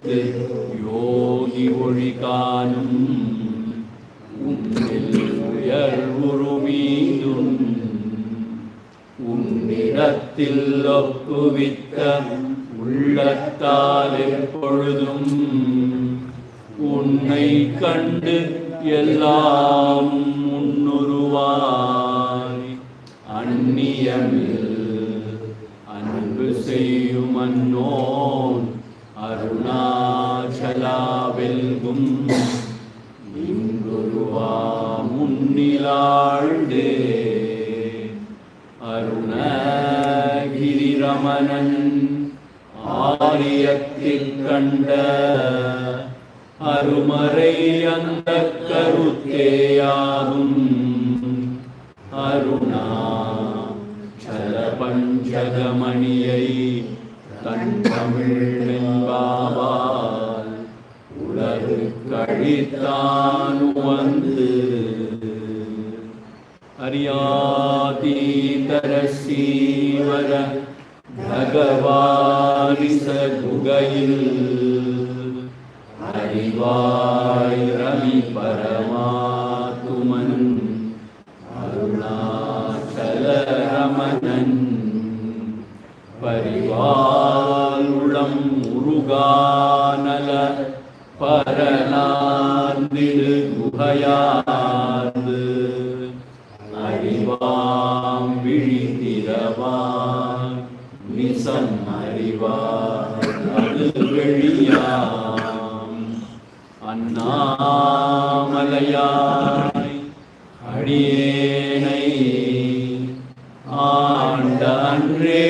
வைத்து யோகி ஒழி காணும் உன்னில் உயர்வுருமீதும் உன்னிடத்தில் ஒப்புவித்த உள்ளத்தால் எப்பொழுதும் உன்னை கண்டு எல்லாம் முன்னுருவாய் அந்நியமில் அன்பு செய்யும் அன்னோன் அருணாச்சலா வெல்கும் இங்குருவா முன்னிலாழ்ந்தே அருணகிரி ரமணன் ஆரியத்தில் கண்ட அருமறை அந்த கருத்தேயாகும் அருணா சல பஞ்சகமணியை தன் தமிழ்பாவால் உலகு கழித்தான் வந்து அரியாதீதர சீவர பகவானிச குகையில் அறிவாய் ரவி பரமாத்துமன் அருணாச்சல ரமணன் பரிவாளுளம் முருகானல பரநாந்திடு குகையாது அறிவாம் விழித்திரவான் நிசம் அறிவார் அது வெளியாம் அண்ணாமலையாய் அடியேனை ஆண்ட அன்றே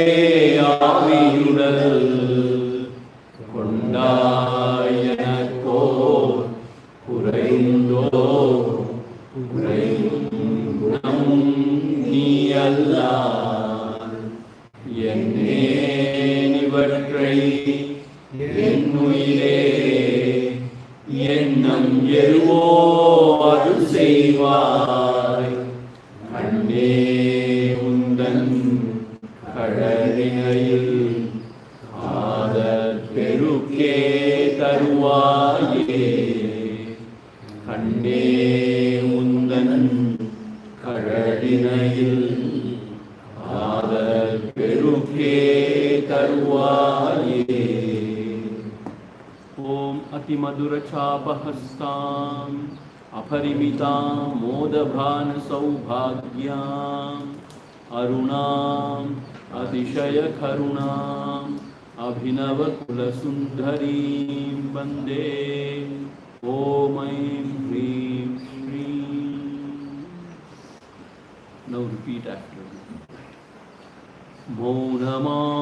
ஆவியுடல் கொண்டாயனக்கோ குறைந்தோ குறையும் நீ அல்லால் என்னேனிவற்றை என்னுயிரே எண்ணம் எருவோ அது செய்வாய் கண்ணே உந்தன் கழறினையில் ஆதர் பெருக்கே தருவாயே கண்ணே உந்தன் கழறினையில் ஆதர் பெருக்கே தருவாயே ஓம் அதிமதுர சாபஹஸ்தாம் அபரிமிதாம் மோதபான சௌபாக்யாம் அருணாம் அதிசய கருணாம் அபிநவ குலசுந்தரீம் வந்தே ஓம் ஐம் ஹ்ரீம் ஸ்ரீம். Now repeat after me.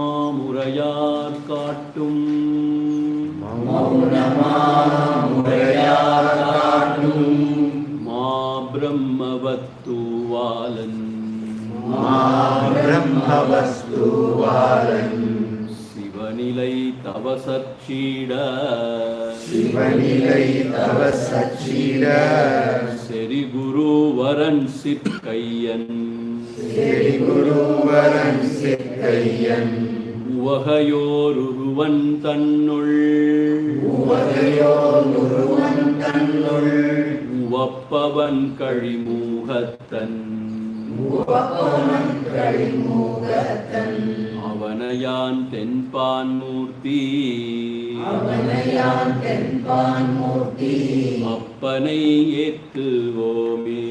மௌனமாமுரையார் காட்டும் மௌனமாமுரையார் காட்டும் மா பிரம்மவத்துவாலன் பிரம்மவஸ்துவாலன் சிவநிலை தவசச்சீட சிவநிலை தவசச்சீட செரி குருவரன் சிற்கையன் செரி குருவரன் சிற்கையன் உவகையோருவன் தன்னுள் உவகையோருவன் தன்னுள் உவப்பவன் கழிமூகத்தன் உவப்பவன் கழிமூகத்தன் அவனையான் தென்பான் மூர்த்தி அவனையான் தென்பான் மூர்த்தி அப்பனை ஏத்துவோமே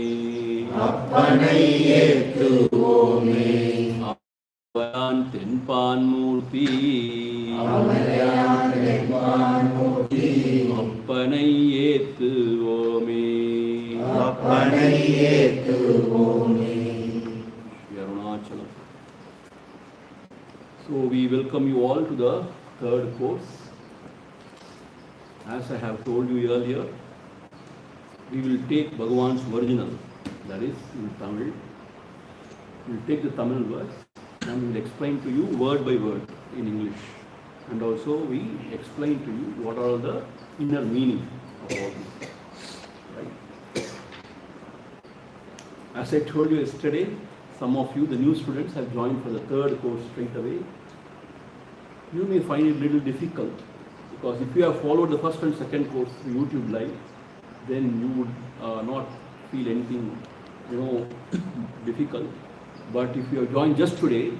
அப்பனை ஏத்துவோமே அவன் தென்பான் மூர்த்தி அவனையான் தென்பான் மூர்த்தி அப்பனை ஏத்துவோமே அப்பனை ஏத்துவோமே. Arunachalam. So we welcome you all to the third course. As I have told you earlier, we will take Bhagavan's original, that is in Tamil. We will take the Tamil verse and we will explain to you word by word in English. And also we explain to you what are the inner meaning of all this. Right? As I told you yesterday, some of you, the new students, have joined for the third course straight away. You may find it a little difficult Because if you have followed the first and second course YouTube live, then you would not feel anything, difficult. But if you have joined just today, it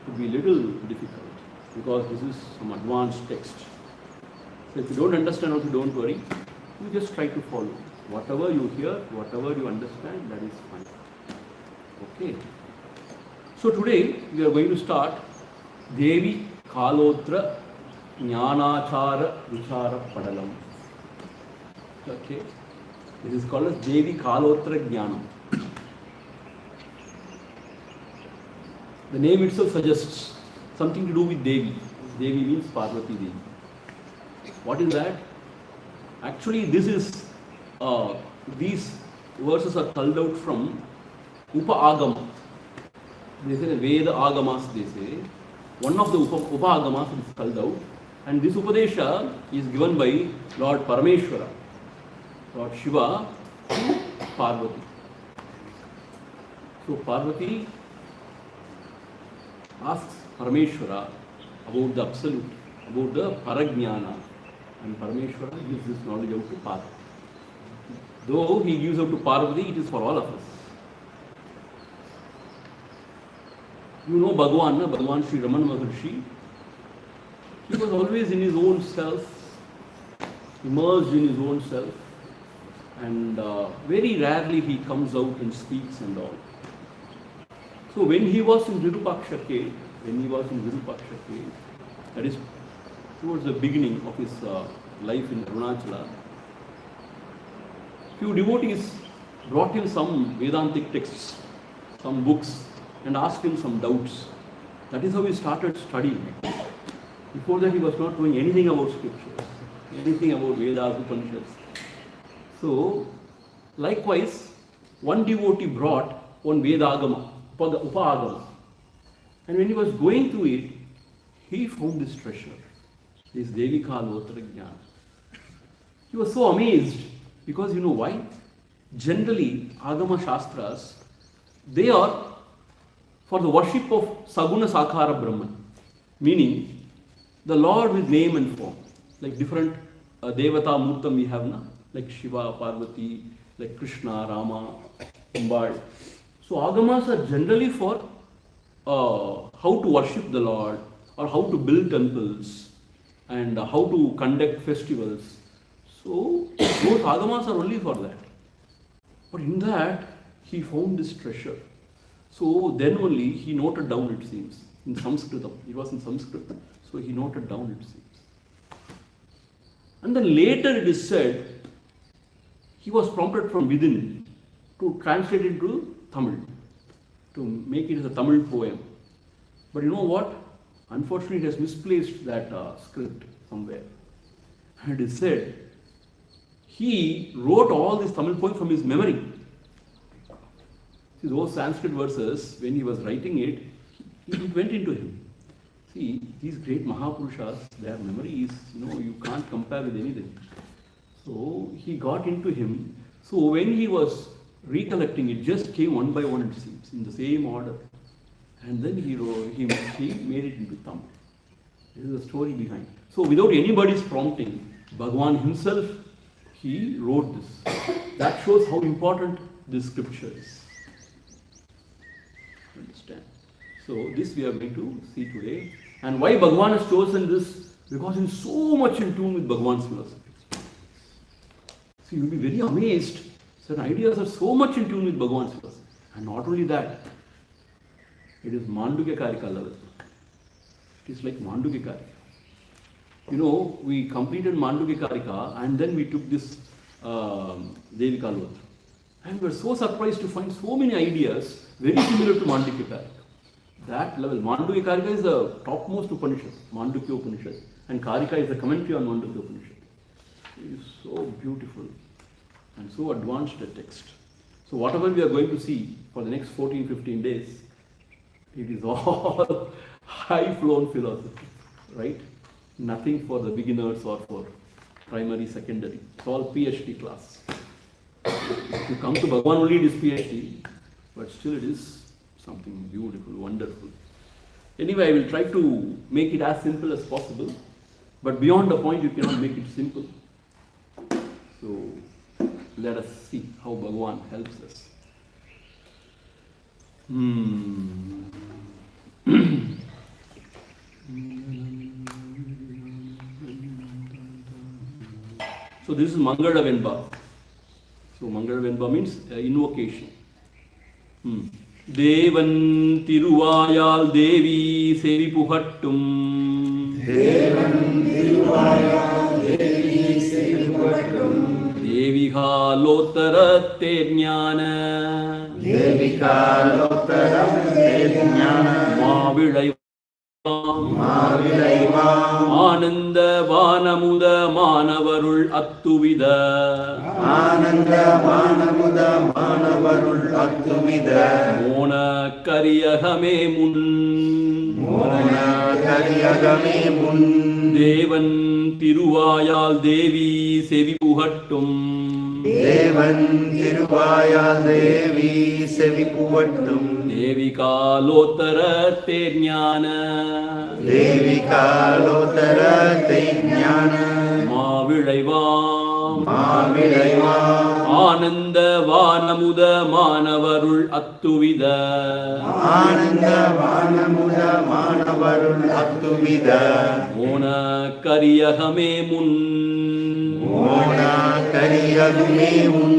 will be little difficult because this is some advanced text. So if you don't understand also, don't worry. You just try to follow. Whatever you hear, whatever you understand, that is fine. Okay. So today we are going to start Devikalottara Jnanachara Vichara Padalam. Okay. This is called as Devikalottara Jnanam. The name itself suggests something to do with Devi. Devi means Parvati Devi. What is that? Actually, this is these verses are culled out from Upa-agama. They say the Veda Agamas, they say. One of the Upa-agamas is culled out. And this Upadesha is given by Lord Parameshwara, Lord Shiva to Parvati. So Parvati asks Parameshwara about the absolute, about the Parajnana. And Parameshwara gives this knowledge out to Parvati. Though he gives out to Parvati, it is for all of us. You know Bhagavan Shri Ramana Maharshi, he was always in his own self, immersed in his own self, and very rarely he comes out and speaks and all. So when he was in Virupaksha cave, that is towards the beginning of his life in Arunachala, few devotees brought him some Vedantic texts, some books, and asked him some doubts. That is how he started studying. Before that, he was not knowing anything about scriptures, anything about Vedas, Upanishads. So, likewise, one devotee brought one Vedagama, Upa-agama. And when he was going through it, he found this treasure, this Devikalottara Jnana. He was so amazed because you know why? Generally, Agama Shastras, they are for the worship of Saguna Sakara Brahman, meaning the Lord with name and form, like different Devata Murtam we have now, like Shiva, Parvati, like Krishna, Rama, Ambal. So Agamas are generally for how to worship the Lord, or how to build temples, and how to conduct festivals. So those Agamas are only for that. But in that, he found this treasure. So then only he noted down, it seems, in Sanskrit. It was in Sanskrit. So he noted down, it seems. And then later it is said, he was prompted from within to translate it into Tamil, to make it as a Tamil poem. But you know what? Unfortunately, it has misplaced that script somewhere. And it is said, he wrote all this Tamil poem from his memory. See, those Sanskrit verses, when he was writing it, it went into him. See, these great Mahapurushas, their memory is, you can't compare with anything. So he got into him. So when he was recollecting, it just came one by one, it seems, in the same order. And then he made it into Tamil. This is the story behind. So without anybody's prompting, Bhagavan himself, he wrote this. That shows how important this scripture is. Understand? So this we are going to see today. And why Bhagavan has chosen this? Because he is so much in tune with Bhagavan's philosophy. So you will be very amazed. Certain ideas are so much in tune with Bhagavan's philosophy. And not only that, it is Mandukya Karika level. It is like Mandukya Karika. We completed Mandukya Karika and then we took this Devikalottara. And we were so surprised to find so many ideas very similar to Mandukya Karika. That level, Mandukya Karika is the topmost Upanishad, Mandukya Upanishad. And Karika is the commentary on Mandukya Upanishad. It is so beautiful and so advanced a text. So whatever we are going to see for the next 14-15 days, it is all high-flown philosophy, right? Nothing for the beginners or for primary, secondary. It's all PhD class. If you come to Bhagavan only, it is PhD, but still it is something beautiful, wonderful. Anyway, I will try to make it as simple as possible. But beyond the point, you cannot make it simple. So let us see how Bhagavan helps us. So this is Mangala Venba. So Mangala Venba means invocation. Devan Tiruvayal Devi Sevi Puhattum. Devan Tiruvayal Devi Sevi Puhattum. Devikalottaram Jnana. Devikalottaram Jnana. Mavilai Ananda Vanamuda Manavarul Attuvida. Ananda Vanamuda Manavarul Attuvida. Mona Kariyagame Mun. Mona Kariyagame Mun. Devan Tiruvayal Devi Sevi Puhattum. Devan Tiruvayal Devi Sevi Puhattum. Devikalottaram Jnana. Devikalottaram Jnana. Mavilaivam Ananda Vanamuda Manavarul Attuvida. Ananda Vanamuda Manavarul Attuvida. Mona Kariyagame Mun. Mona Kariyagame Mun.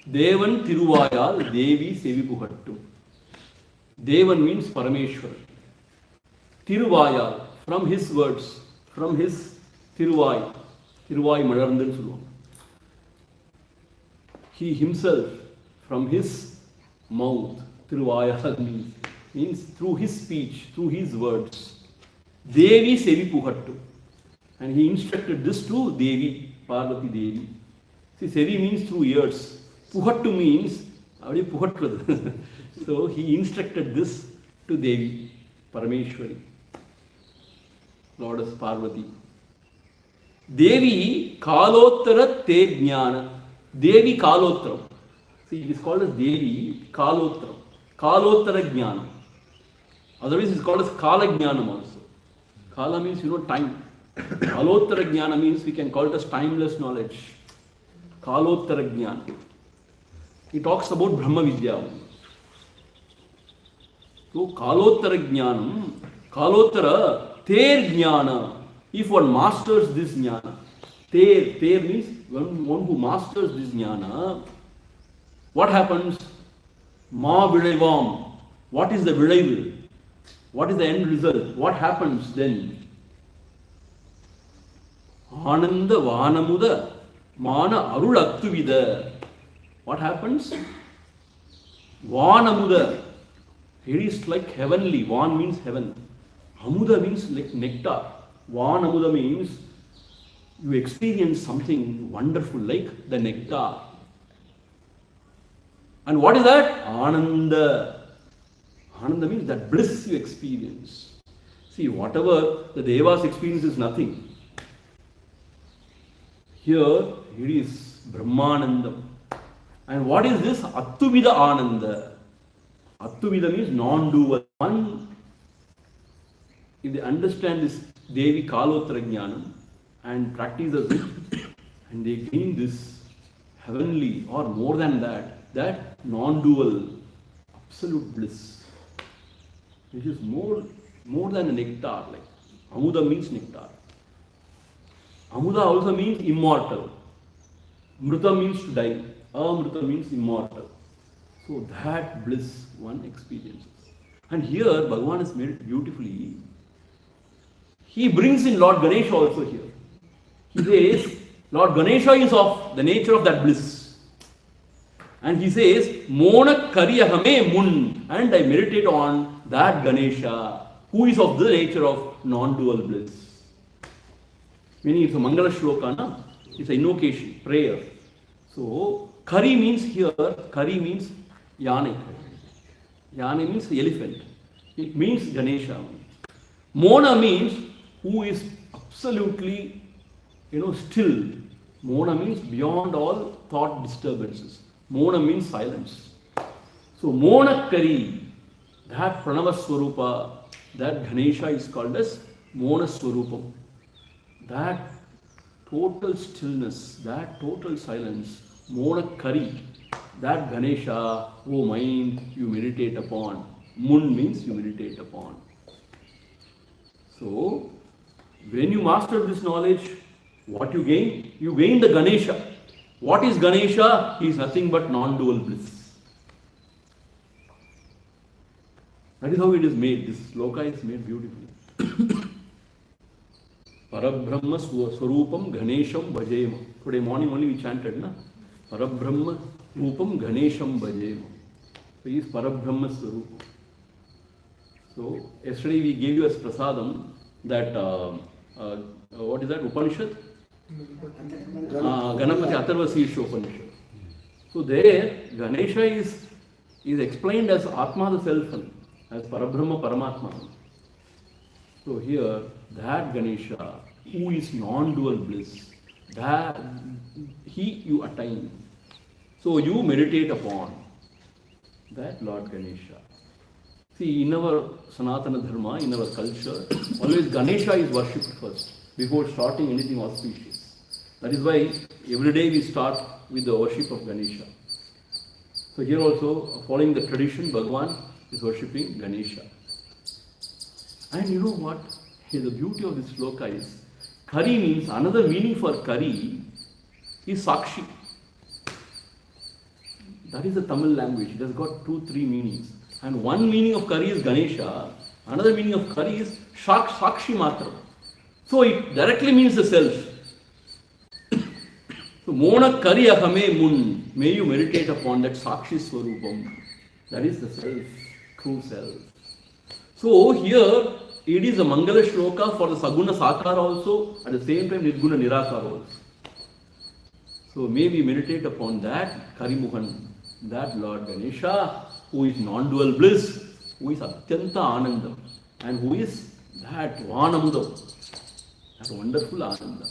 Devan Tiruvayal Devi Sevi Puhattum. Devan means Parameshwar. Tiruvayal, from his words, from his Tiruvai Malarndan Suluvam. He himself, from his mouth, Tiruvayal means through his speech, through his words. Devi Sevi Puhattum. And he instructed this to Devi, Parvati Devi. See, Sevi means through ears. Puhattu means, so he instructed this to Devi, Parameshwari, Goddess Parvati. Devi Kalottara Te Jnana. Devi Kalotram. See, it is called as Devi Kalotram. Kalottara Jnana. Otherwise, it is called as Kala Jnanam also. Kala means, time. Kalottara Jnana means we can call it as timeless knowledge. Kalottara Jnana. He talks about Brahma Vidya. So, Kalottara Jnanam, Kalottara Ter Jnana. If one masters this Jnana, Ter means one who masters this Jnana, what happens? Ma Vilaivam. What is the Vilaivu? What is the end result? What happens then? Ananda Vanamuda Mana Arul Attuvida. What happens? Vanamuda. It is like heavenly. Van means heaven. Amuda means like nectar. Vanamuda means you experience something wonderful like the nectar. And what is that? Ananda. Ananda means that bliss you experience. See, whatever the Devas experience is nothing. Here it is Brahmanandam. And what is this? Attuvida Ananda. Attuvida means non-doer. One, if they understand this Devi Kalottara Jnanam and practices it, and they gain this heavenly or more than that non-dual absolute bliss, which is more than a nectar. Like Amuda means nectar. Amuda also means immortal. Mrita means to die. Amrita means immortal. So that bliss one experiences. And here Bhagavan has made it beautifully. He brings in Lord Ganesha also here. He says, Lord Ganesha is of the nature of that bliss. And he says, Mona Kariyahame Mun. And I meditate on that Ganesha, who is of the nature of non-dual bliss. Meaning it's a Mangala Shloka, na? It's an invocation, prayer. So, Kari means here, Kari means Yane. Yane means elephant. It means Ganesha. Mona means who is absolutely, still. Mona means beyond all thought disturbances. Mona means silence. So, Mona Kari, that Pranava Swarupa, that Ganesha is called as Mona Swarupam. that total stillness, that total silence, Monakari, that Ganesha, oh mind, you meditate upon. Mun means you meditate upon. So, when you master this knowledge, what you gain? You gain the Ganesha. What is Ganesha? He is nothing but non-dual bliss. That is how it is made. This sloka is made beautifully. Parabrahma Swarupam Ganesham Bhajema. Today morning only we chanted, na? Parabrahma Swarupam Ganesham Bhajema. So he is Parabrahma Swarupam. So yesterday we gave you as prasadam that what is that Upanishad? Ganapati Atharva Sirsha Upanishad. So there Ganesha is explained as Atma the Self, as Parabrahma Paramatma. So here that Ganesha who is non-dual bliss, that you attain. So you meditate upon that Lord Ganesha. See, in our Sanatana Dharma, in our culture, always Ganesha is worshipped first before starting anything auspicious. That is why every day we start with the worship of Ganesha. So here also, following the tradition, Bhagavan is worshipping Ganesha. And you know what? Here the beauty of this sloka is, Kari means, another meaning for Kari is Sakshi. That is the Tamil language. It has got 2-3 meanings. And one meaning of Kari is Ganesha, another meaning of Kari is Sakshi Matra. So it directly means the self. So Mona Kari Ahame Mun, may you meditate upon that Sakshi Swarupam. That is the self, true self. So here it is a Mangala Shloka for the Saguna Sakara also, at the same time Nirguna Nirakara also. So may we meditate upon that Kari Muhan, that Lord Ganesha, who is non-dual bliss, who is Atyanta Ananda, and who is that Vanamudam, that wonderful Ananda.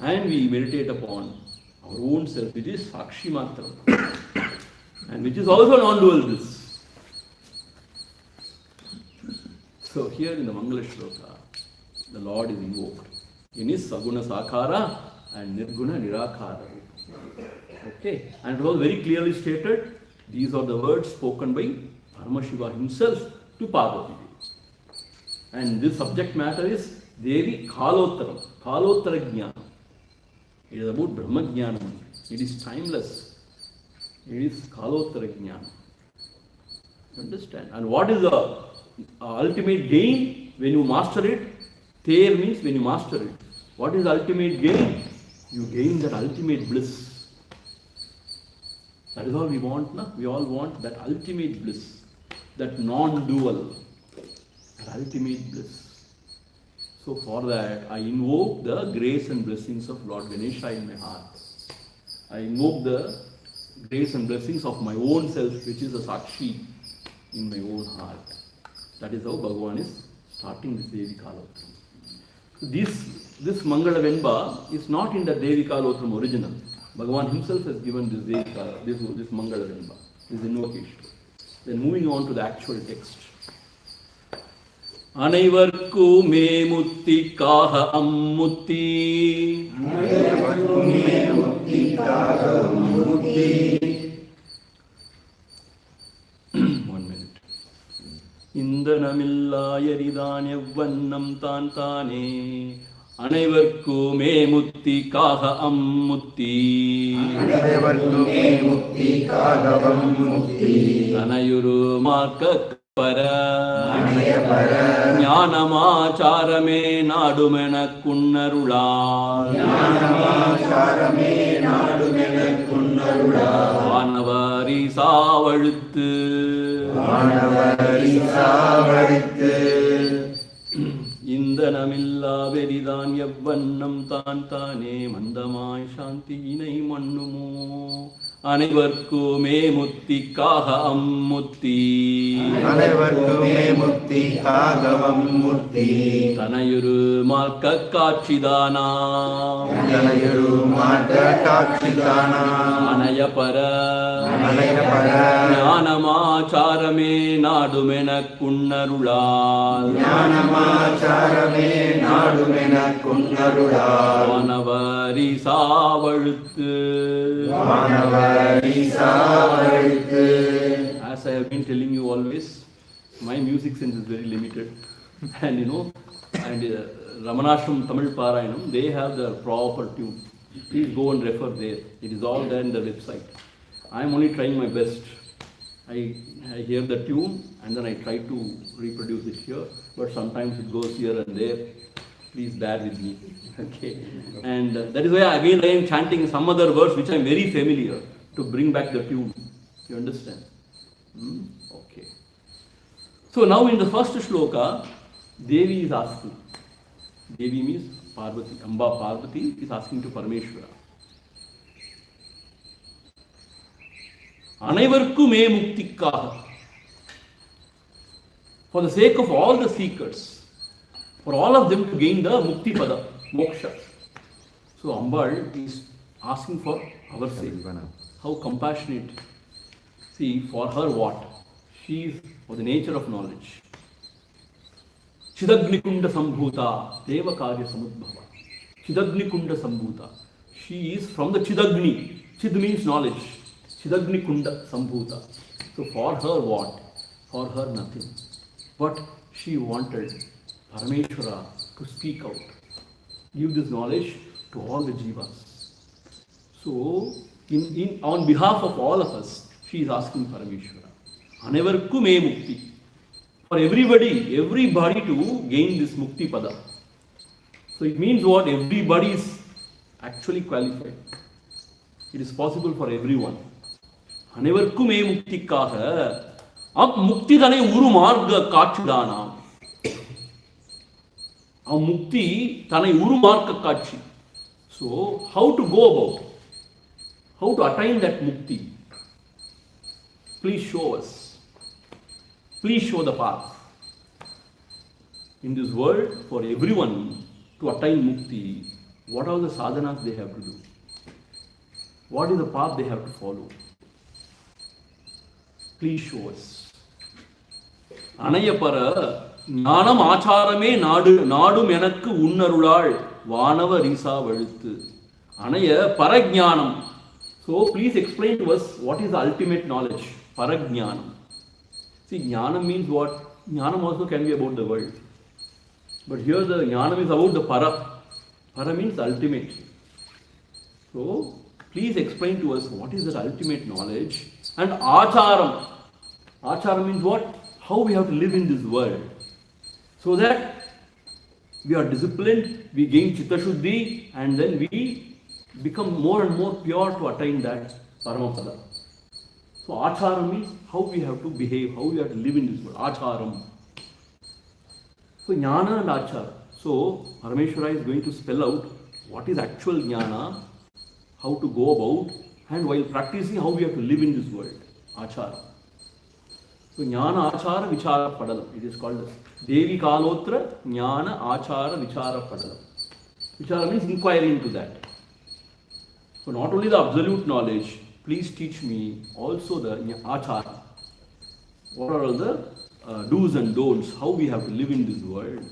And we meditate upon our own self, which is Sakshi Matram, and which is also non-dual bliss. So here in the Mangala Shloka, the Lord is invoked in his Saguna Sakara and Nirguna Nirakara. Okay, and it was very clearly stated, these are the words spoken by Paramashiva himself to Parvati. And this subject matter is Devikalottaram, Kalottara Jnana. It is about Brahma Jnana. It is timeless. It is Kalottara Jnana. Understand? And what is the ultimate gain when you master it? Ter means when you master it. What is the ultimate gain? You gain that ultimate bliss. That is all we want, na? We all want that ultimate bliss, that non-dual, that ultimate bliss. So for that, I invoke the grace and blessings of Lord Ganesha in my heart. I invoke the grace and blessings of my own self, which is a Sakshi in my own heart. That is how Bhagavan is starting this Devikalottaram. This Mangala Venba is not in the Devikalottaram original. Bhagavan himself has given this Devikala, this Mangala Venba, this invocation. Then moving on to the actual text. Anaivarku me mutti kaha ammutti. Anaivarku me mutti kaha ammutti. 1 minute. Indanamilla yaridanya vannam tantane. Anaivarku me mutti kaha ammutti. Anaivarku me mutti kaha ammutti. Anayuru marka para. Anayapara. Jnanamacharame nadumena kunnarula. Jnanamacharame nadumena kunnarula. Vanavari saavaduttu. Vanavari saavaduttu. Indanamilla veridan yavvannam tantane mandamai shantinai mannumo. Anaivarku me mutti kaha ammutti. Anaivarku me mutti kaha ammutti. Tanayuru malka kachidana. Tanayuru மார்கடாட்சிதானாம் அனயபர அனயபர ஞானமாச்சாரமே நாடுமெனக் குன்னருளால் ஞானமாச்சாரமே நாடுமெனக் குன்னருளால் வானவரி சாவழுத்து. வானவரி சாவழுத்து. As I have been telling you always, my music sense is very limited. And Ramanashram Tamil Parayanam, they have the proper tune. Please go and refer there. It is all there in the website. I am only trying my best. I hear the tune and then I try to reproduce it here, but sometimes it goes here and there. Please bear with me. Okay. And that is why again I am chanting some other verse which I am very familiar to bring back the tune. You understand? Okay. So now in the first shloka, Devi is asking. Devi means Parvati. Amba Parvati is asking to Parameshwara. Anaivarkume muktikkaha. For the sake of all the seekers, for all of them to gain the mukti pada, moksha. So Ambal is asking for our sake. How compassionate. See, for her what? She is for the nature of knowledge. Chidagnikunda Sambhuta, Devakarya Samudbhava. Chidagnikunda Sambhuta. She is from the Chidagni. Chid means knowledge. Chidagnikunda Sambhuta. So for her what? For her nothing. But she wanted Parameshwara to speak out. Give this knowledge to all the jivas. So, on behalf of all of us, she is asking Parameshwara. Anevarku me mukti. For everybody to gain this mukti pada. So it means what? Everybody is actually qualified. It is possible for everyone. Anevarku me muktikkaha ab mukti thane uru marga kaachudana. A mukti thane uru marga kaachi. So how to go about? How to attain that mukti? Please show us. Please show the path. In this world, for everyone to attain mukti, what are the sadhanas they have to do? What is the path they have to follow? Please show us. Anayapara ஞானம் ஆச்சாரமே நாடும் எனக்கு உன்னருளாள் வானவ ரீசா வழுத்து. Anaya parajnanam. So please explain to us what is the ultimate knowledge. Parajnanam. See, jnanam means what? Jnanam also can be about the world. But here the jnanam is about the para. Para means the ultimate. So, please explain to us what is that ultimate knowledge. And acharam. Acharam means what? How we have to live in this world. So that we are disciplined, we gain chitta shuddhi, and then we become more and more pure to attain that paramapada. So acharam means how we have to behave, how we have to live in this world. Acharam. So jnana and achara. So Parameshwara is going to spell out what is actual jnana, how to go about, and while practicing how we have to live in this world. Achara. So jnana achara vichara padalam. It is called as Devikalottaram jnana achara vichara padalam. Vichara means inquiry into that. So not only the absolute knowledge, please teach me also the achara. What are all the do's and don'ts, how we have to live in this world.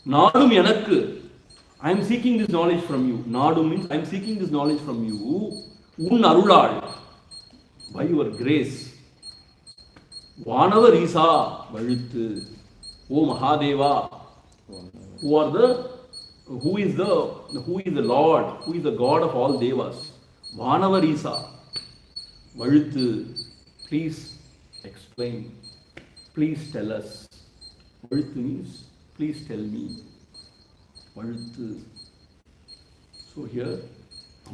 Nadum yanakku. I am seeking this knowledge from you. Nadum means I am seeking this knowledge from you. Un arulal. By your grace. Vanava risa vazhittu. O Mahadeva. Who is the Lord, who is the God of all devas. Vanava risa vazhittu. Please explain. Please tell us. Vazhittu means please tell me. Vazhittu. So here,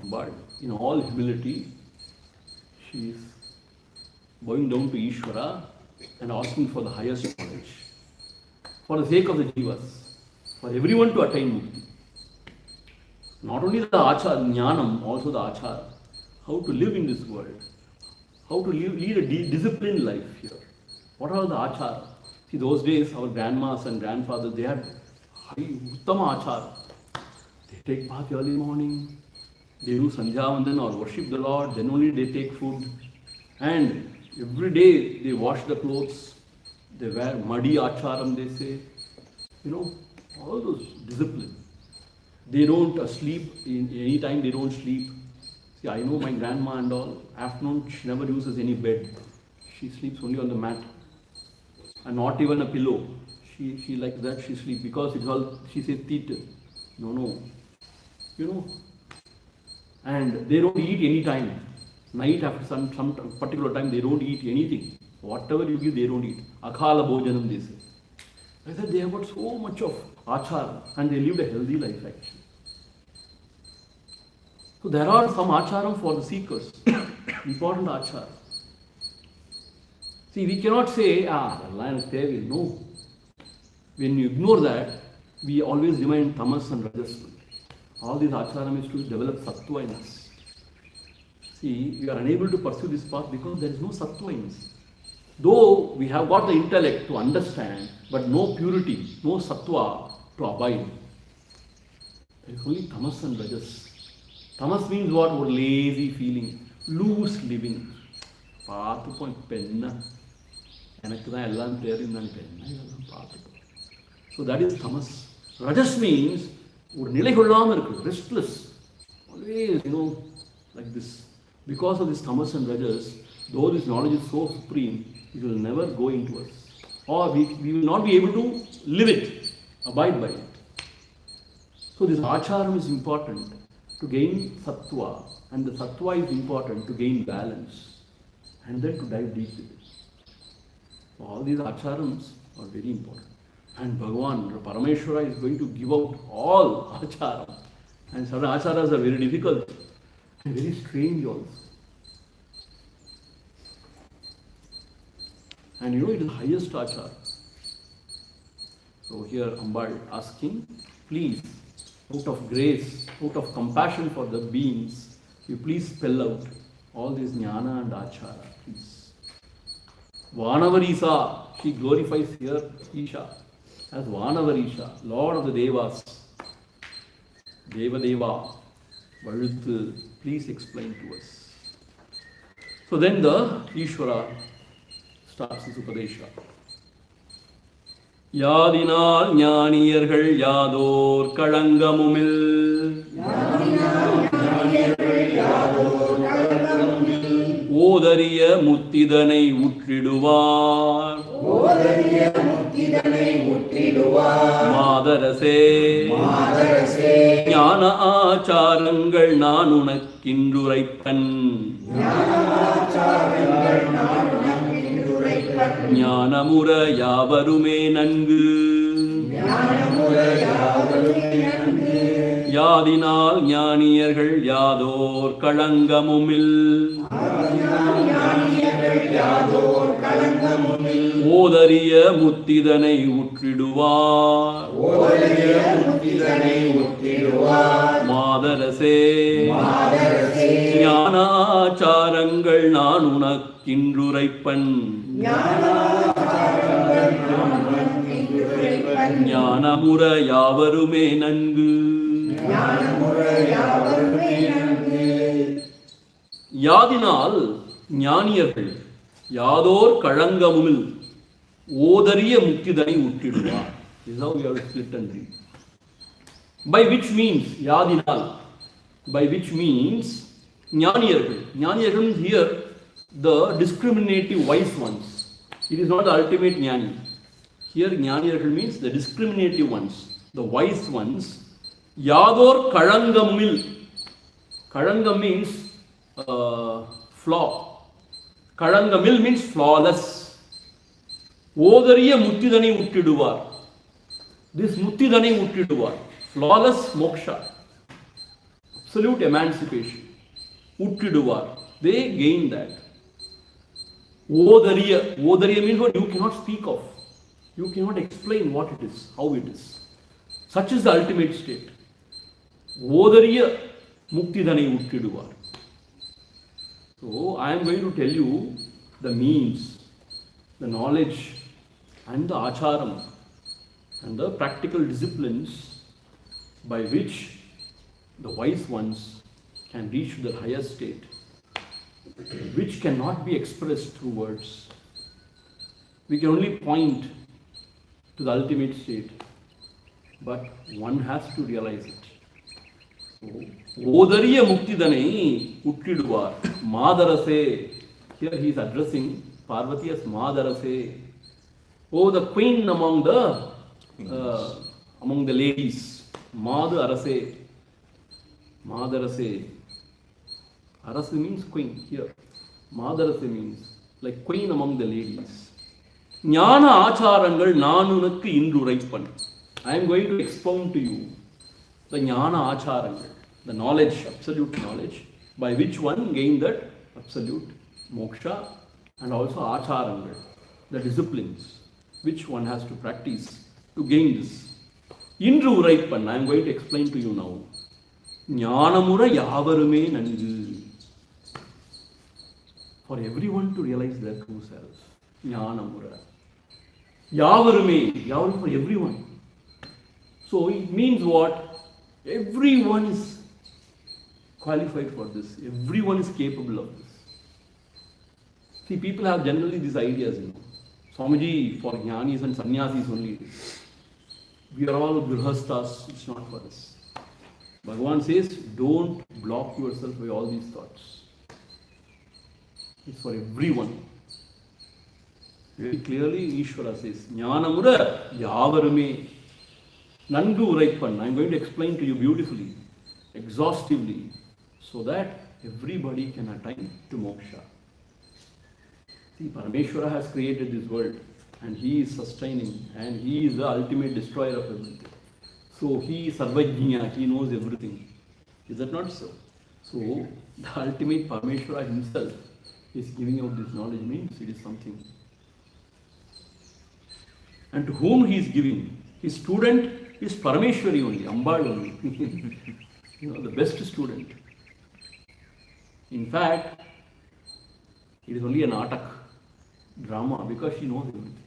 but in all humility, she is bowing down to Ishvara and asking for the highest knowledge. For the sake of the jivas, for everyone to attain mukti. Not only the achara, jnanam, also the achara. How to live in this world. How to lead a disciplined life here. What are the achara? See, those days, our grandmas and grandfathers, they had high uttama achara. They take bath early morning, They do Sandhyavandan or worship the Lord, then only they take food. And every day they wash the clothes, they wear muddy acharam, they say. All those discipline. They don't sleep, in any time they don't sleep. See, I know my grandma and all, afternoon she never uses any bed. She sleeps only on the mat. And not even a pillow. She like that, she sleeps because it's all, she says, Tita. No. And they don't eat any time. Night after some particular time, they don't eat anything. Whatever you give, they don't eat. Akhala bhojanam, they say. I said they have got so much of achara and they lived a healthy life actually. So there are some acharam for the seekers. Important achara. See, we cannot say, the lion is there, no. When you ignore that, we always remain tamas and rajas. All these acharam is to develop sattva in us. See, we are unable to pursue this path because there is no sattva in us. Though we have got the intellect to understand, but no purity, no sattva to abide. There is only tamas and rajas. Tamas means what? Or lazy feeling, loose living. So that is tamas. Rajas means restless. Always, like this. Because of this tamas and rajas, though this knowledge is so supreme, it will never go into us. Or we will not be able to live it, abide by it. So this acharam is important to gain sattva, and the sattva is important to gain balance, and then to dive deep with it. So all these acharams are very important. And Bhagavan, Parameshwara is going to give out all acharam. And certain acharas are very difficult and very strange also. And it is the highest achara. So here Ambal asking, please, out of grace, out of compassion for the beings, you please spell out all this jnana and achara, please. Vanavarisa, she glorifies here Isha as Vanavarisha, Lord of the Devas. Devadeva, Valuthu, please explain to us. So then the Ishvara starts his Upadesha. Yadinal Jnaniyargal Yador Kalangamumil Odariya Muttidanai Uttriduvar Madarase Jnana Acharangal Nanunakkindurai Jnanamura Yavarume Nangu Yadinal Jnaniyargal Yador Kalangamumil Odariya Muttidanai Uttriduvar Madarase Jnana Acharangal Nanunakkindurai Jnanamura Yavarume Nangu Yadinal Jnaniyargal Yador Kalangamumil Odariya Muktidani Uttiduvar. This is how we have to split and read. By which means Yadinal, by which means Jnaniyargal. Jnaniyargal means here the discriminative wise ones. It is not the ultimate Jnani. Here Jnaniyargal means the discriminative ones, the wise ones. Yador Kalangamumil. Kalangam means flaw. Kalangamil means flawless. Odariya Muttidani Uttiduvar. This Muttidani Uttiduvar, flawless moksha, absolute emancipation. Uttiduvar, they gain that. Odariya means what you cannot speak of. You cannot explain what it is, how it is. Such is the ultimate state. Odariya Muktidani Uttiduvar. So I am going to tell you the means, the knowledge and the acharam and the practical disciplines by which the wise ones can reach to the higher state, which cannot be expressed through words. We can only point to the ultimate state, but one has to realize it. Odariya Muktidane Uttiduvar Madarase. Here he is addressing Parvati as Madarase. Oh, the queen among the ladies. Madhu Arase. Madarase. Arase means queen here. Madarase means like queen among the ladies. Jnana Acharangal Nanunakku Induraipan. I am going to expound to you the Jnana Acharangal, the knowledge, absolute knowledge, by which one gained that absolute moksha, and also Acharangal, the disciplines, which one has to practice to gain this. Indru Uraipan, I am going to explain to you now. Jnanamura Yavarume Nangu. For everyone to realize their true self. Jnanamura. Yavarume, Yavarume for everyone. So it means what? Everyone is qualified for this. Everyone is capable of this. See, people have generally these ideas, Swamiji for jnanis and sannyasis only. We are all grihasthas, it's not for us. Bhagavan says, don't block yourself by all these thoughts. It's for everyone. Very clearly, Ishvara says, Jnanamura Yavarume Nangu Uraipan. I am going to explain to you beautifully, exhaustively, so that everybody can attain to moksha. See, Parameshwara has created this world, and he is sustaining, and he is the ultimate destroyer of everything. So he is Sarvajña, he knows everything. Is that not so? So the ultimate Parameshwara himself is giving out this knowledge, means it is something. And to whom he is giving? His student is Parameshwari only, Ambal only. The best student. In fact, it is only an natak, drama, because she knows everything.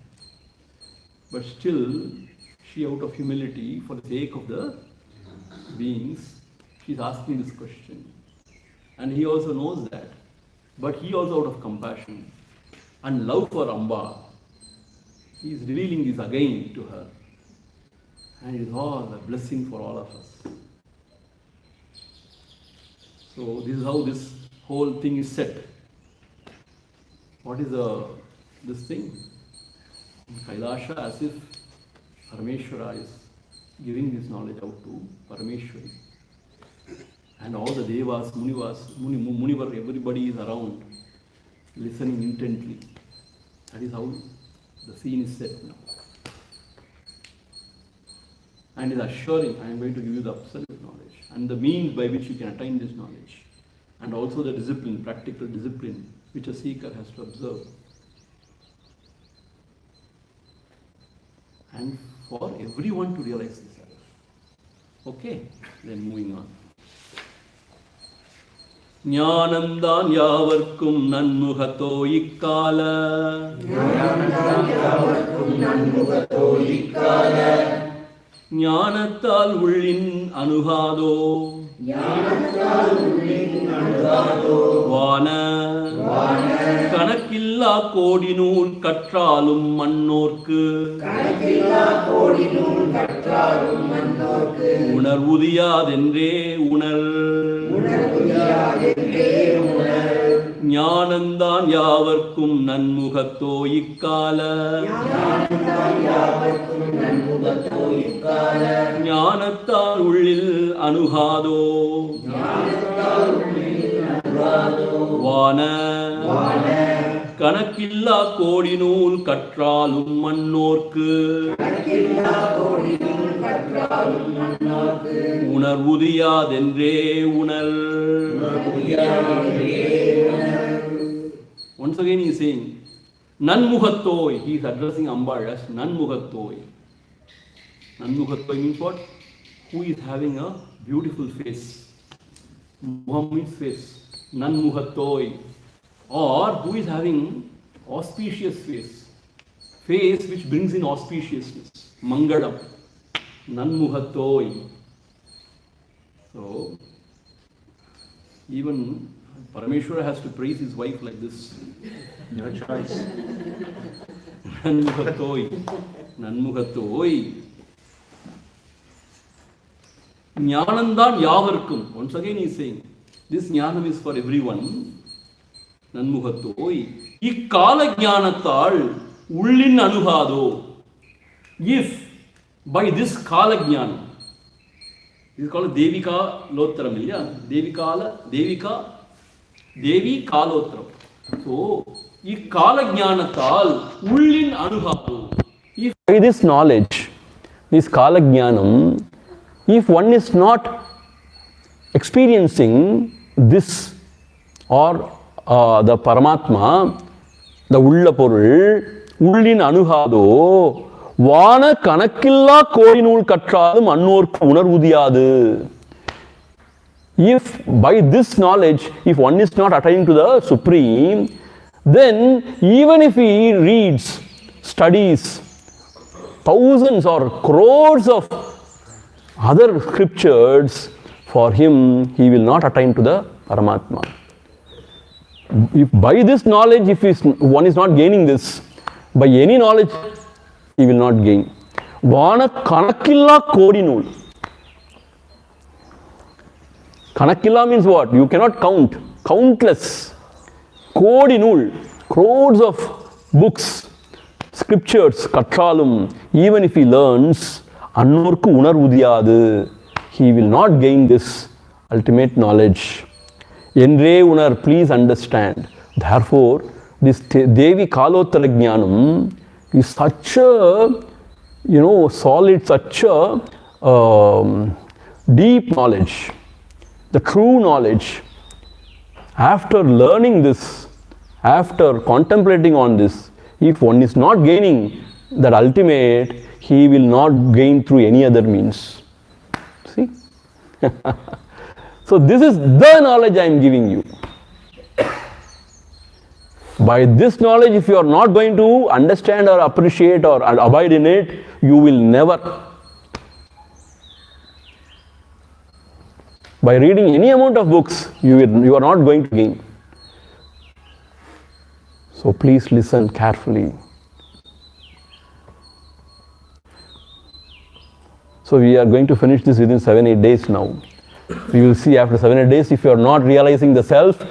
But still, she out of humility, for the sake of the beings, she is asking this question. And he also knows that. But he also out of compassion and love for Amba, he is revealing this again to her. And it is all a blessing for all of us. So this is how this whole thing is set. What is this thing? In Kailasha, as if Parameshwara is giving this knowledge out to Parameshwari. And all the Devas, Munivar, everybody is around, listening intently. That is how the scene is set now. And is assuring, I am going to give you the absolute knowledge and the means by which you can attain this knowledge, and also the discipline, practical discipline, which a seeker has to observe. And for everyone to realize this. Okay, then moving on. ஞானந்தான் யாவர்க்கும் நன்முகத்தோ இக்கால ஞானத்தால் உள்ளின் அணுகாதோ வான கணக்கில்லா கோடி நூல் கற்றாலும் மன்னோர்க்கு உணர்வுதியாதென்றே உணர் ஞானந்தான் யாவர்க்கும் நன்முகத்தோ இக்கால ஞானத்தால் உள்ளில் அணுகாதோ வான கணக்கில்லா கோடி நூல் கற்றாலும் மன்னோர்க்கு உணர்வுதியாதென்றே உணர். Once again he is saying, Nanmuhattoi. He is addressing Ambal as Nanmuhattoi. Nanmuhattoi means what? Who is having a beautiful face. Muhammad's face. Nanmuhattoi. Or who is having auspicious face. Face which brings in auspiciousness. Mangalam. Nanmuhattoi. So, Even Parameshwara has to praise his wife like this. No choice. Nanmugathoi. Jnanandan yavarkum. Once again he is saying, this jnanam is for everyone. Nanmugathoi. Ikkala jnanathal ullin anuhado. If by this kala jnanam, this is called Devikalottaram, yeah? Devikalottaram. So, this kala jnanathal ullin anuhado. If by this knowledge, this kala jnanam, if one is not experiencing this or the Paramatma, the ulla porul, ullin anuhado, வான கணக்கில்லா கோடி நூல் கற்றாலும் அன்னோர்க்கு உணர்வுதியாது. If by this knowledge, if one is not attaining to the Supreme, then even if he reads, studies thousands or crores of other scriptures, for him, he will not attain to the Paramatma. If by this knowledge, if one is not gaining this, by any knowledge, he will not gain. Vana kanakilla kodi nool. Kanakilla means what? You cannot count. Countless. Kodi nool. Crores of books, scriptures, katralum. Even if he learns, annorku unarvudiyadu. He will not gain this ultimate knowledge. Endre unar, please understand. Therefore, this Devikalottara jnanam is such a, solid, such a deep knowledge, the true knowledge. After learning this, after contemplating on this, if one is not gaining that ultimate, he will not gain through any other means. See? So this is the knowledge I am giving you. By this knowledge, if you are not going to understand or appreciate or abide in it, you will never. By reading any amount of books, you are not going to gain. So please listen carefully. So we are going to finish this within 7-8 days now. We will see after 7-8 days if you are not realizing the self.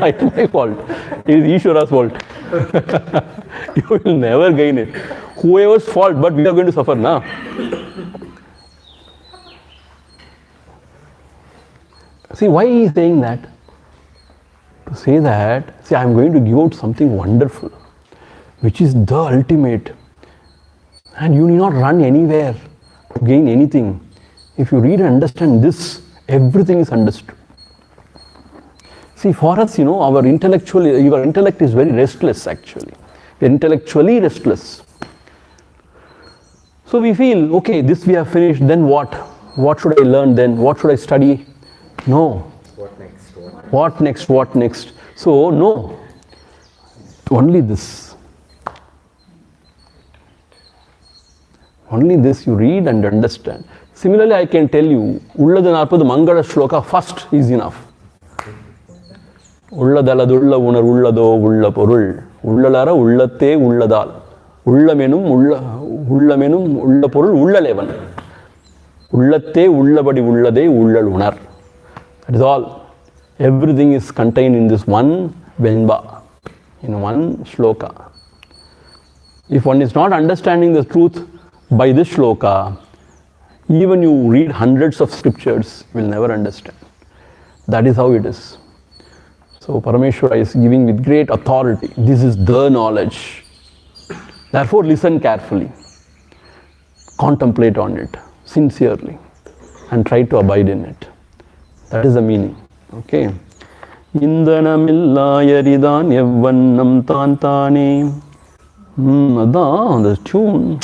It's my fault. It is Ishwara's fault. You will never gain it. Whoever's fault, but we are going to suffer now. See, why he is saying that? To say that, see, I am going to give out something wonderful, which is the ultimate. And you need not run anywhere to gain anything. If you read and understand this, everything is understood. See, for us, your intellect is very restless actually. We are intellectually restless. So we feel, okay, this we have finished, then what? What should I learn then? What should I study? No. What next? So, no. Only this. Only this you read and understand. Similarly, I can tell you, Ulladanarpadu Mangala Shloka first is enough. Ulladaladulla unar ullado ulla porul. Ullalara ullate ulladal. Ullamenum ulla porul ullalevan. Ullate ullabadi ullade ullal unar. That is all. Everything is contained in this one Venba, in one Shloka. If one is not understanding the truth by this Shloka, even you read hundreds of scriptures, you will never understand. That is how it is. So Parameshwara is giving with great authority. This is the knowledge. Therefore listen carefully. Contemplate on it sincerely and try to abide in it. That is the meaning. Okay. Indanamillayaridan evvannam tantane. The tune.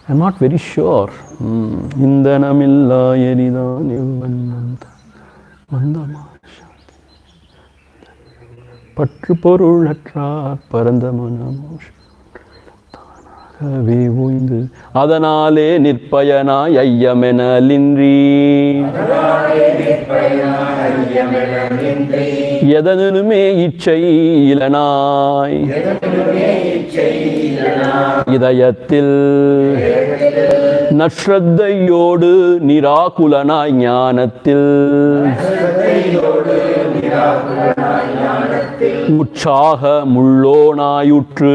I am not very sure. Indanamillayaridan evvannam tantane. பற்று பொருளற்றார் பரந்த மனமோஷ் தானாகவே ஓய்ந்து அதனாலே நிற்பயனாய் ஐயமெனலின்றி எதனிலுமே இச்சை இலனாய் இதயத்தில் நஸ்ரத்தையோடு நிராகுலனாய் ஞானத்தில் உற்சாக முள்ளோனாயுற்று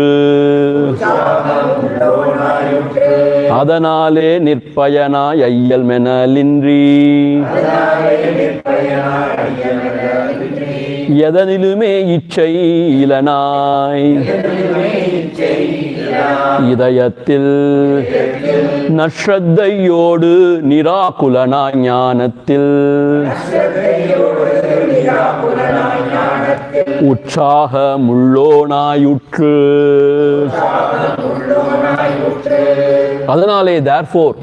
அதனாலே நிற்பயனாய் ஐயல் மெனலின்றி எதனிலுமே இச்சை இலனாய் இதயத்தில் நஸ்ரத்தையோடு நிராகுலனாய் ஞானத்தில் உற்சாக முள்ளோனாயுற்று அதனாலே therefore,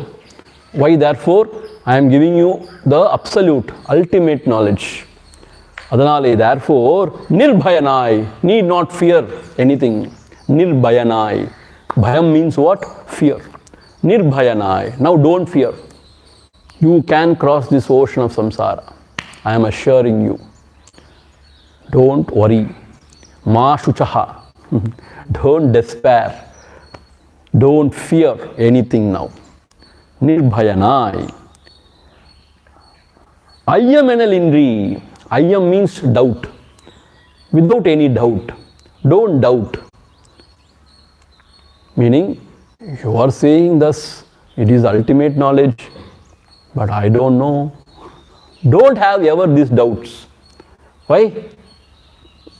why therefore? I am giving you the absolute, ultimate knowledge. அதனாலே therefore, nirbhayanai, need not fear anything. Nirbhayanai. Bhayam means what? Fear. Nirbhayanai. Now don't fear. You can cross this ocean of samsara. I am assuring you. Don't worry. Ma shuchaha. Don't despair. Don't fear anything now. Nirbhayanai. Ayyam enalindri. Ayyam means doubt. Without any doubt. Don't doubt. Meaning, you are saying thus, it is ultimate knowledge, but I don't know. Don't have ever these doubts. Why?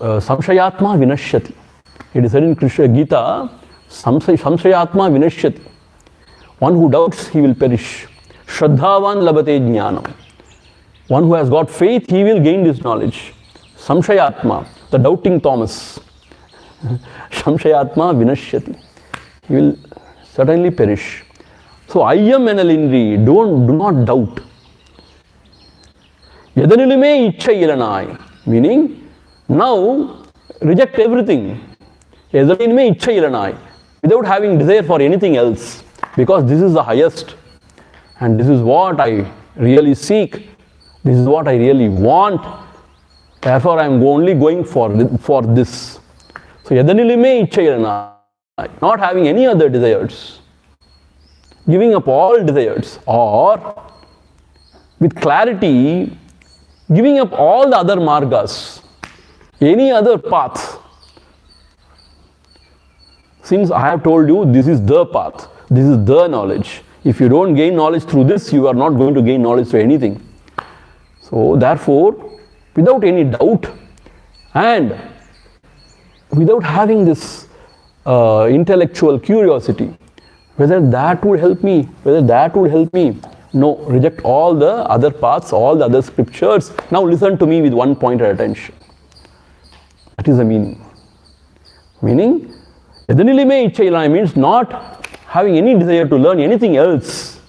Samshayatma vinashyati. It is said in Krishna Gita, Samshayatma vinashyati. One who doubts, he will perish. Shraddhavan labate jnanam. One who has got faith, he will gain this knowledge. Samshayatma, the doubting Thomas. Samshayatma vinashyati. He will certainly perish. So, ayyam enalindri, do not doubt. Yadanilume ichcha ilanai, meaning now reject everything. Yadanilume ichcha ilanai, without having desire for anything else, because this is the highest, and this is what I really seek. This is what I really want. Therefore, I am only going for this. So, yadanilume ichcha ilanai. Not having any other desires, giving up all desires, or with clarity, giving up all the other margas, any other path. Since I have told you this is the path, this is the knowledge. If you don't gain knowledge through this, you are not going to gain knowledge through anything. So, therefore, without any doubt and without having this intellectual curiosity, whether that would help me, no, reject all the other paths, all the other scriptures. Now listen to me with one pointed attention. That is the meaning. Meaning, Yadhanilime Ichchailana means not having any desire to learn anything else.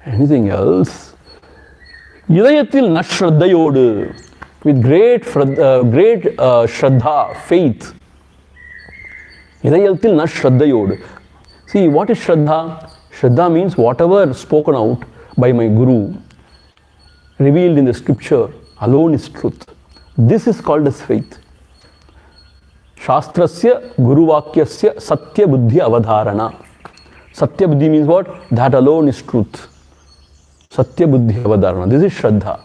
Anything else. Idayathil nashraddayodu, with great shraddha, faith. Idayathil nashraddayodu. See, what is shraddha? Shraddha means whatever spoken out by my guru, revealed in the scripture, alone is truth. This is called as faith. Shastrasya guruvakyasya satya buddhi avadharana. Satya buddhi means what? That alone is truth. Satya buddhi avadharana. This is shraddha.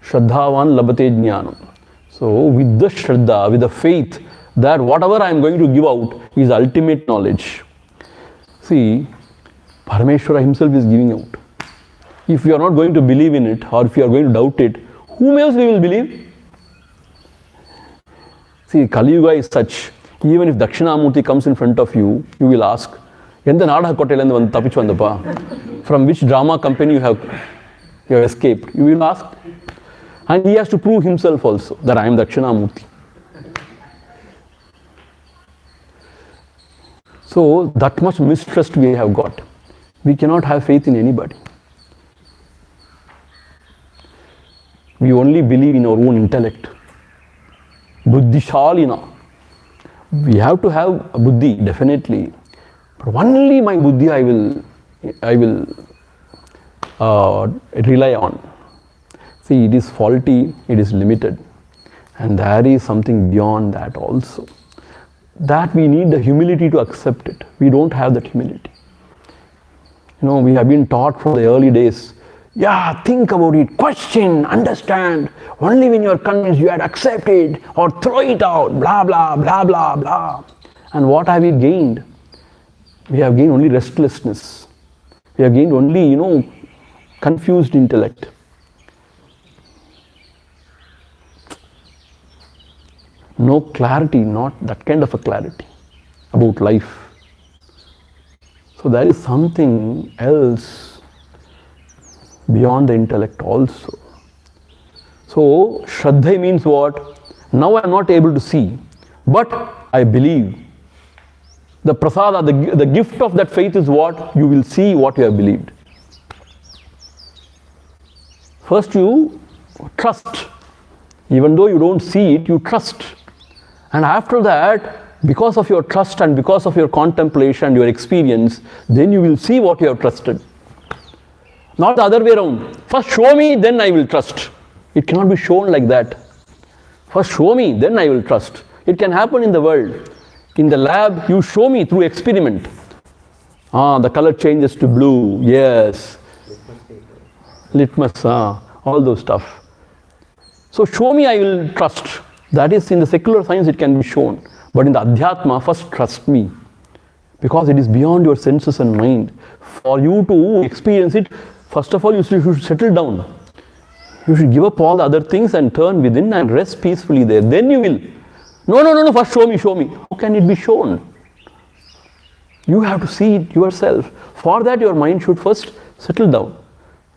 Shraddhavan labate jnanam. So with the shraddha, with the faith that whatever I am going to give out is ultimate knowledge. See, Parameshwara himself is giving out. If you are not going to believe in it, or if you are going to doubt it, whom else we will believe? See, Kali Yuga is such, even if Dakshinamurti comes in front of you, you will ask, from which drama company you have escaped? You will ask. And he has to prove himself also, that I am Dakshinamurti. So, that much mistrust we have got. We cannot have faith in anybody. We only believe in our own intellect. Buddhishalina. We have to have buddhi, definitely. But only my buddhi I will rely on. See, it is faulty, it is limited. And there is something beyond that also. That we need the humility to accept it. We don't have that humility. You know, we have been taught from the early days, yeah, think about it, question, understand. Only when you are convinced you have to accept it or throw it out, blah, blah, blah, blah, blah. And what have we gained? We have gained only restlessness. We have gained only, you know, confused intellect. No clarity, not that kind of a clarity about life. So there is something else beyond the intellect also. So Shraddha means what? Now I am not able to see, but I believe. The prasada, the gift of that faith is what? You will see what you have believed. First you trust. Even though you don't see it, you trust. And after that, because of your trust and because of your contemplation and your experience, then you will see what you have trusted. Not the other way around. First show me, then I will trust. It cannot be shown like that. First show me, then I will trust. It can happen in the world. In the lab, you show me through experiment. The color changes to blue. Yes. Litmus, all those stuff. So show me, I will trust. That is, in the secular science it can be shown. But in the Adhyatma, first trust me. Because it is beyond your senses and mind. For you to experience it, first of all you should settle down. You should give up all the other things and turn within and rest peacefully there. Then you will. No, first show me, show me. How can it be shown? You have to see it yourself. For that your mind should first settle down.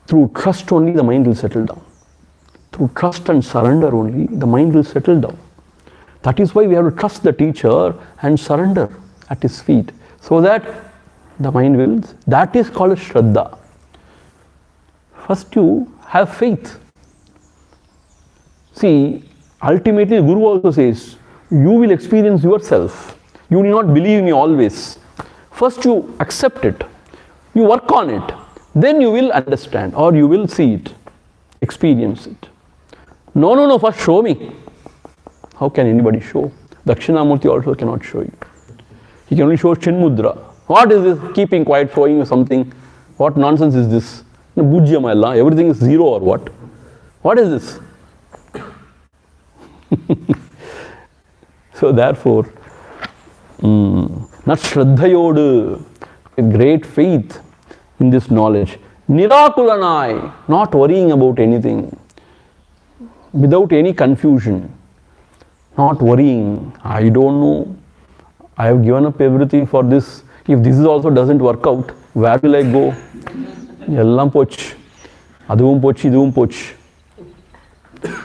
Through trust only the mind will settle down. Through trust and surrender only, the mind will settle down. That is why we have to trust the teacher and surrender at his feet, so that the mind will. That is called Shraddha. First you have faith. See, ultimately Guru also says, you will experience yourself. You need not believe me always. First you accept it. You work on it. Then you will understand or you will see it, experience it. No, first show me. How can anybody show? Dakshinamurti also cannot show you. He can only show Chinmudra. What is this? Keeping quiet, showing you something. What nonsense is this? Bhujyamayalla, everything is zero or what? What is this? So therefore, not Shraddhayodu, with great faith in this knowledge. Nirakulanai, not worrying about anything. Without any confusion, not worrying, I don't know, I have given up everything for this. If this also doesn't work out, where will I go? Ellam poch, aduvum poch, iduvum poch.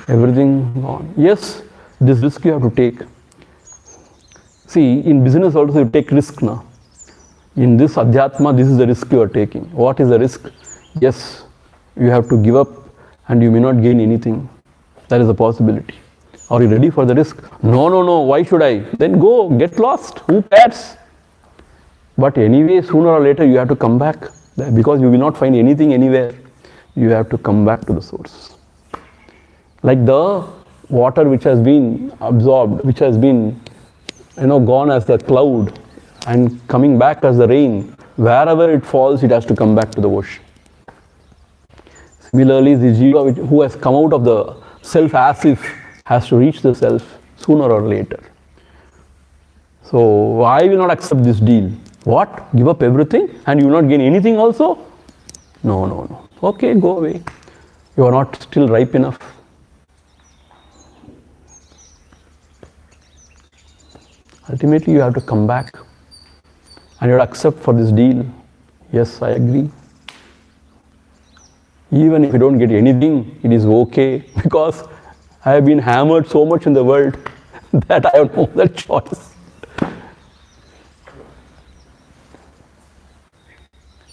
Everything gone. Yes, this risk you have to take. See, in business also you take risk now. In this Adhyatma, this is the risk you are taking. What is the risk? Yes, you have to give up and you may not gain anything. That is a possibility. Are you ready for the risk? No, why should I? Then go, get lost. Who cares? But anyway, sooner or later you have to come back. Because you will not find anything anywhere. You have to come back to the source. Like the water which has been absorbed, which has been gone as the cloud and coming back as the rain. Wherever it falls, it has to come back to the ocean. Similarly, the jiva who has come out of the self as if has to reach the self sooner or later. So I will not accept this deal. What? Give up everything and you will not gain anything also? No. Okay, go away. You are not still ripe enough. Ultimately you have to come back and you have to accept for this deal. Yes, I agree. Even if you don't get anything, it is okay, because I have been hammered so much in the world that I have no other choice.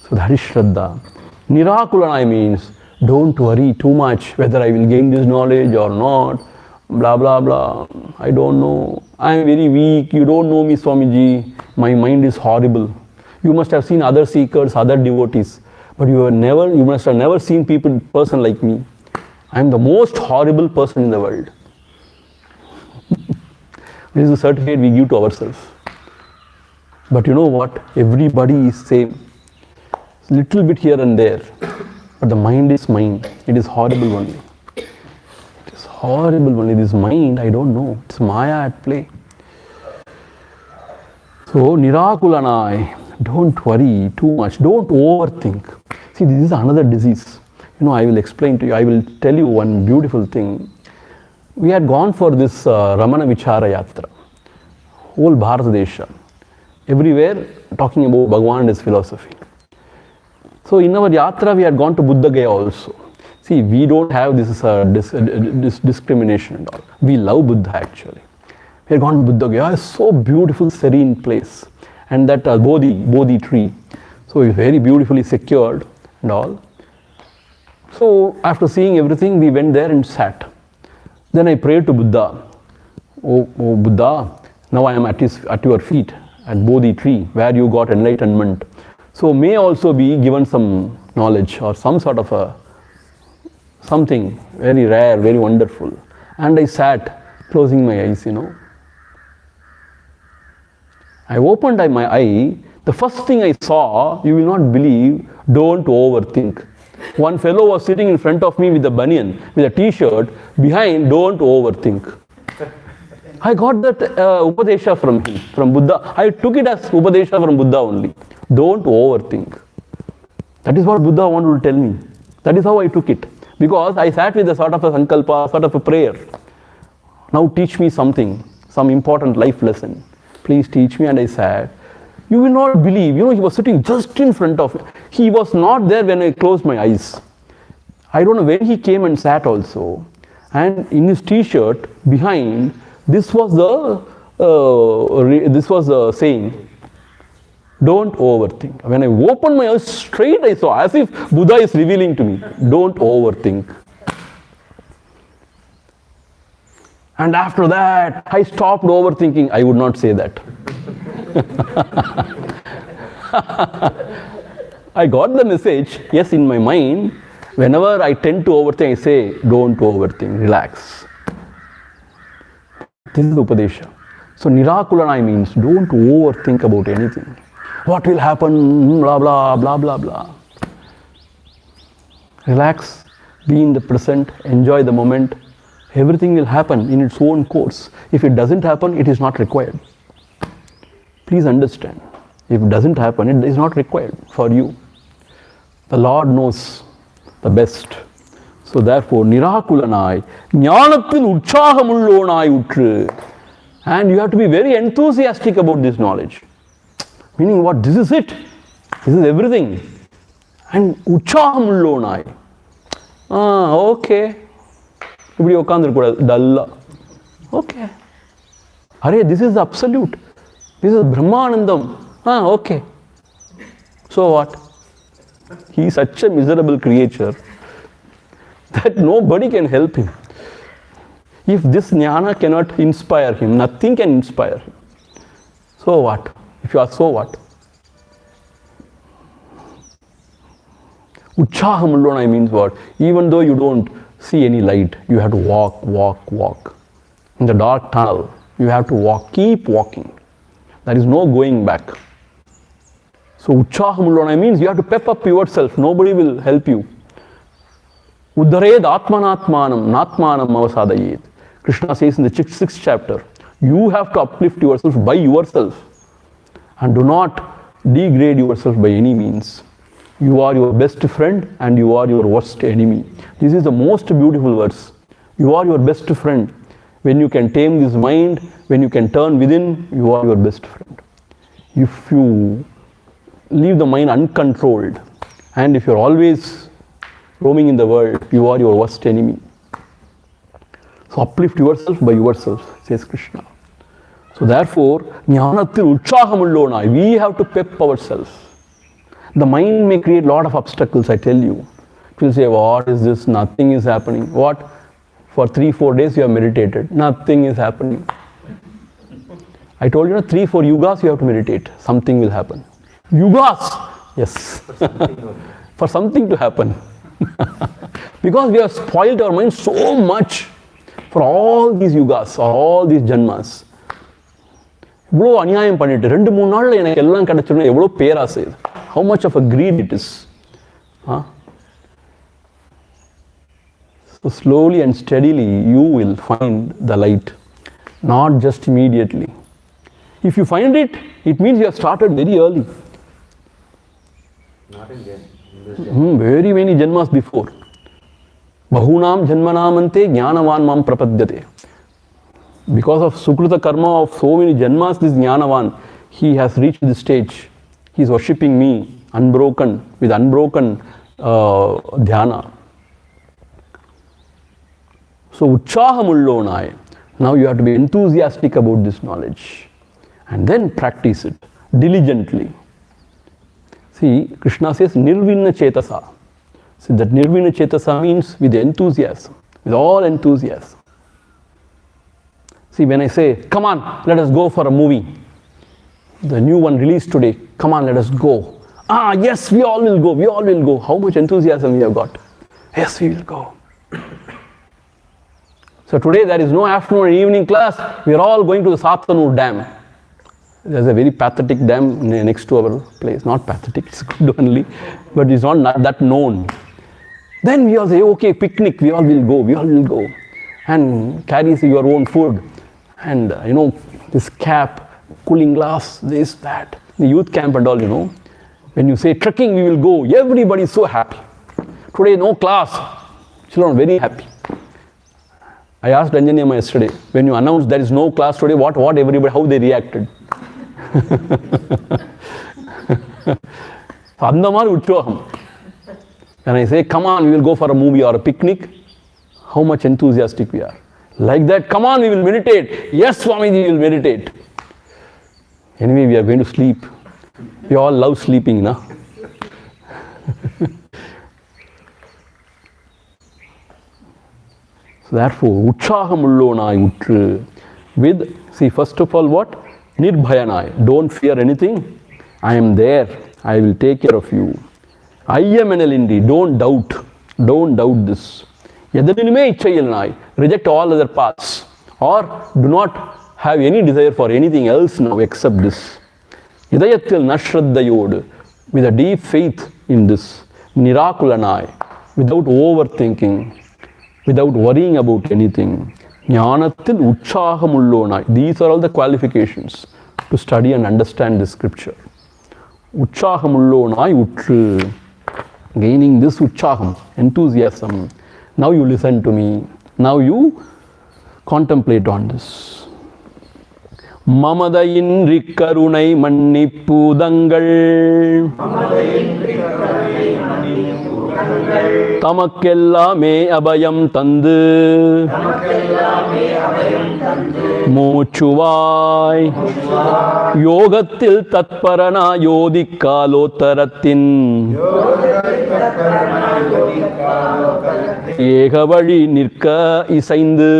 So that is Shraddha. Nirakulanai means don't worry too much whether I will gain this knowledge or not. Blah blah blah. I don't know. I am very weak. You don't know me, Swamiji. My mind is horrible. You must have seen other seekers, other devotees. But you must have never seen person like me. I am the most horrible person in the world. This is a certificate we give to ourselves. But you know what? Everybody is same. Little bit here and there. But the mind is mind. It is horrible only. It is horrible only. This mind, I don't know. It's Maya at play. So, Nirakulanai, don't worry too much. Don't overthink. See, this is another disease. I will explain to you. I will tell you one beautiful thing. We had gone for this Ramana Vichara Yatra. Whole Bharatadesha. Everywhere talking about Bhagavan and his philosophy. So in our yatra we had gone to Buddha Gaya also. See, we don't have this discrimination and all. We love Buddha actually. We had gone to Buddha Gaya, a so beautiful serene place. And that Bodhi tree. So it's very beautifully secured and all. So after seeing everything, we went there and sat. Then I prayed to Buddha. Oh Buddha, now I am at your feet, at Bodhi tree, where you got enlightenment. So may also be given some knowledge or some sort of something very rare, very wonderful. And I sat, closing my eyes, I opened my eye. The first thing I saw, you will not believe, don't overthink. One fellow was sitting in front of me with a banyan, with a t-shirt, behind, don't overthink. I got that Upadesha from him, from Buddha. I took it as Upadesha from Buddha only. Don't overthink. That is what Buddha wanted to tell me. That is how I took it. Because I sat with a sort of a sankalpa, sort of a prayer. Now teach me something, some important life lesson. Please teach me. And I sat. You will not believe, he was sitting just in front of me. He was not there when I closed my eyes. I don't know when he came and sat also. And in his t-shirt, behind, this was the saying, don't overthink. When I opened my eyes straight, I saw as if Buddha is revealing to me, don't overthink. And after that, I stopped overthinking. I would not say that. I got the message, yes, in my mind. Whenever I tend to overthink, I say, don't overthink, relax. This is Upadesha. So Nirakulanai means don't overthink about anything. What will happen, blah, blah, blah, blah, blah. Relax, be in the present, enjoy the moment. Everything will happen in its own course. If it doesn't happen, it is not required. Please understand. If it doesn't happen, it is not required for you. The Lord knows the best. So therefore, Nirakulanai, Jnanathil Utsahamullonai Utru. And you have to be very enthusiastic about this knowledge. Meaning what? This is it. This is everything. And Utsahamullonai. Okay. இப்படி உட்காந்துருக்கூடாது டல்லா okay array this is absolute this is Brahmanandam okay. So what? He is such a miserable creature that nobody can help him. If this jnana cannot inspire him, nothing can inspire him. So what? If you ask, so what? Utsahamullonai means what? Even though you don't see any light, you have to walk. In the dark tunnel, you have to walk, keep walking. There is no going back. So Utsahamullonai means you have to pep up yourself. Nobody will help you. Uddared atmanatmanam natmanam avasadayet. Krishna says in the 6th chapter, you have to uplift yourself by yourself. And do not degrade yourself by any means. You are your best friend and you are your worst enemy. This is the most beautiful verse. You are your best friend. When you can tame this mind, when you can turn within, you are your best friend. If you leave the mind uncontrolled, and if you are always roaming in the world, you are your worst enemy. So uplift yourself by yourself, says Krishna. So therefore, Jnanathil Utsahamullonai, we have to pep ourselves. The mind may create a lot of obstacles, I tell you. It will say, what is this? Nothing is happening. What? For 3-4 days you have meditated. Nothing is happening. I told you, 3-4 yugas you have to meditate. Something will happen. Yugas! Yes. for something to happen. Because we have spoiled our mind so much for all these yugas or all these janmas. இவ்வளோ அநியாயம் பண்ணிட்டு 2-3 நாளில் எனக்கு எல்லாம் கிடைச்சிடும் எவ்வளோ பேராசை இது. How much of a greed it is. So slowly and steadily you will find the light, not just immediately. If you find it, it means you have started very early. Not in this very many janmas before. Bahunam janmanamante jnanavan mam prapadyate. Because of sukruta karma of so many janmas, this jnanavan, he has reached this stage. He is worshipping me unbroken, with unbroken dhyana. So utsahamullonai. Now you have to be enthusiastic about this knowledge and then practice it diligently. See, Krishna says nirvinna chetasa. See, that nirvinna chetasa means with enthusiasm, with all enthusiasm. See, when I say, come on, let us go for a movie, the new one released today, come on, let us go. Yes, we all will go, we all will go. How much enthusiasm we have got? Yes, we will go. So today there is no afternoon or evening class, we are all going to the Sathanur Dam. There's a very pathetic dam next to our place. Not pathetic, it's good only, but it's not that known. Then we all say, okay, picnic, we all will go, we all will go. And carry your own food. And this cap, cooling glass, this, that. The youth camp and all, when you say trekking, we will go, everybody is so happy. Today, no class. Children are very happy. I asked Anjani Amma yesterday, when you announced there is no class today, what everybody, how they reacted? Andamar Utsoham. When I say, come on, we will go for a movie or a picnic, how much enthusiastic we are. Like that, come on, we will meditate. Yes, Swamiji, we will meditate. Anyway, we are going to sleep. We all love sleeping, na? So therefore, utsahamullonai utru. With, see, first of all, what? Nirbhayanai. Don't fear anything. I am there. I will take care of you. Ayyamanalindi. Don't doubt. Don't doubt this. Yadaninume ichayilnai. Reject all other paths. Or do not have any desire for anything else now except this. Idayathil nashraddayod. With a deep faith in this. Nirakulanai. Without overthinking. Without worrying about anything. Jnanathil utsahamullonai. These are all the qualifications to study and understand this scripture. Utsahamullonai utru. Gaining this utsaham, enthusiasm. Now you listen to me. Now you contemplate on this. Mamadainri karunai mannippudangal. தமக்கெல்லாமே அபயம் தந்து மூச்சுவாய் யோகத்தில் தத்பரனா யோதிக்காலோத்தரத்தின் ஏகவழி நிற்க இசைந்து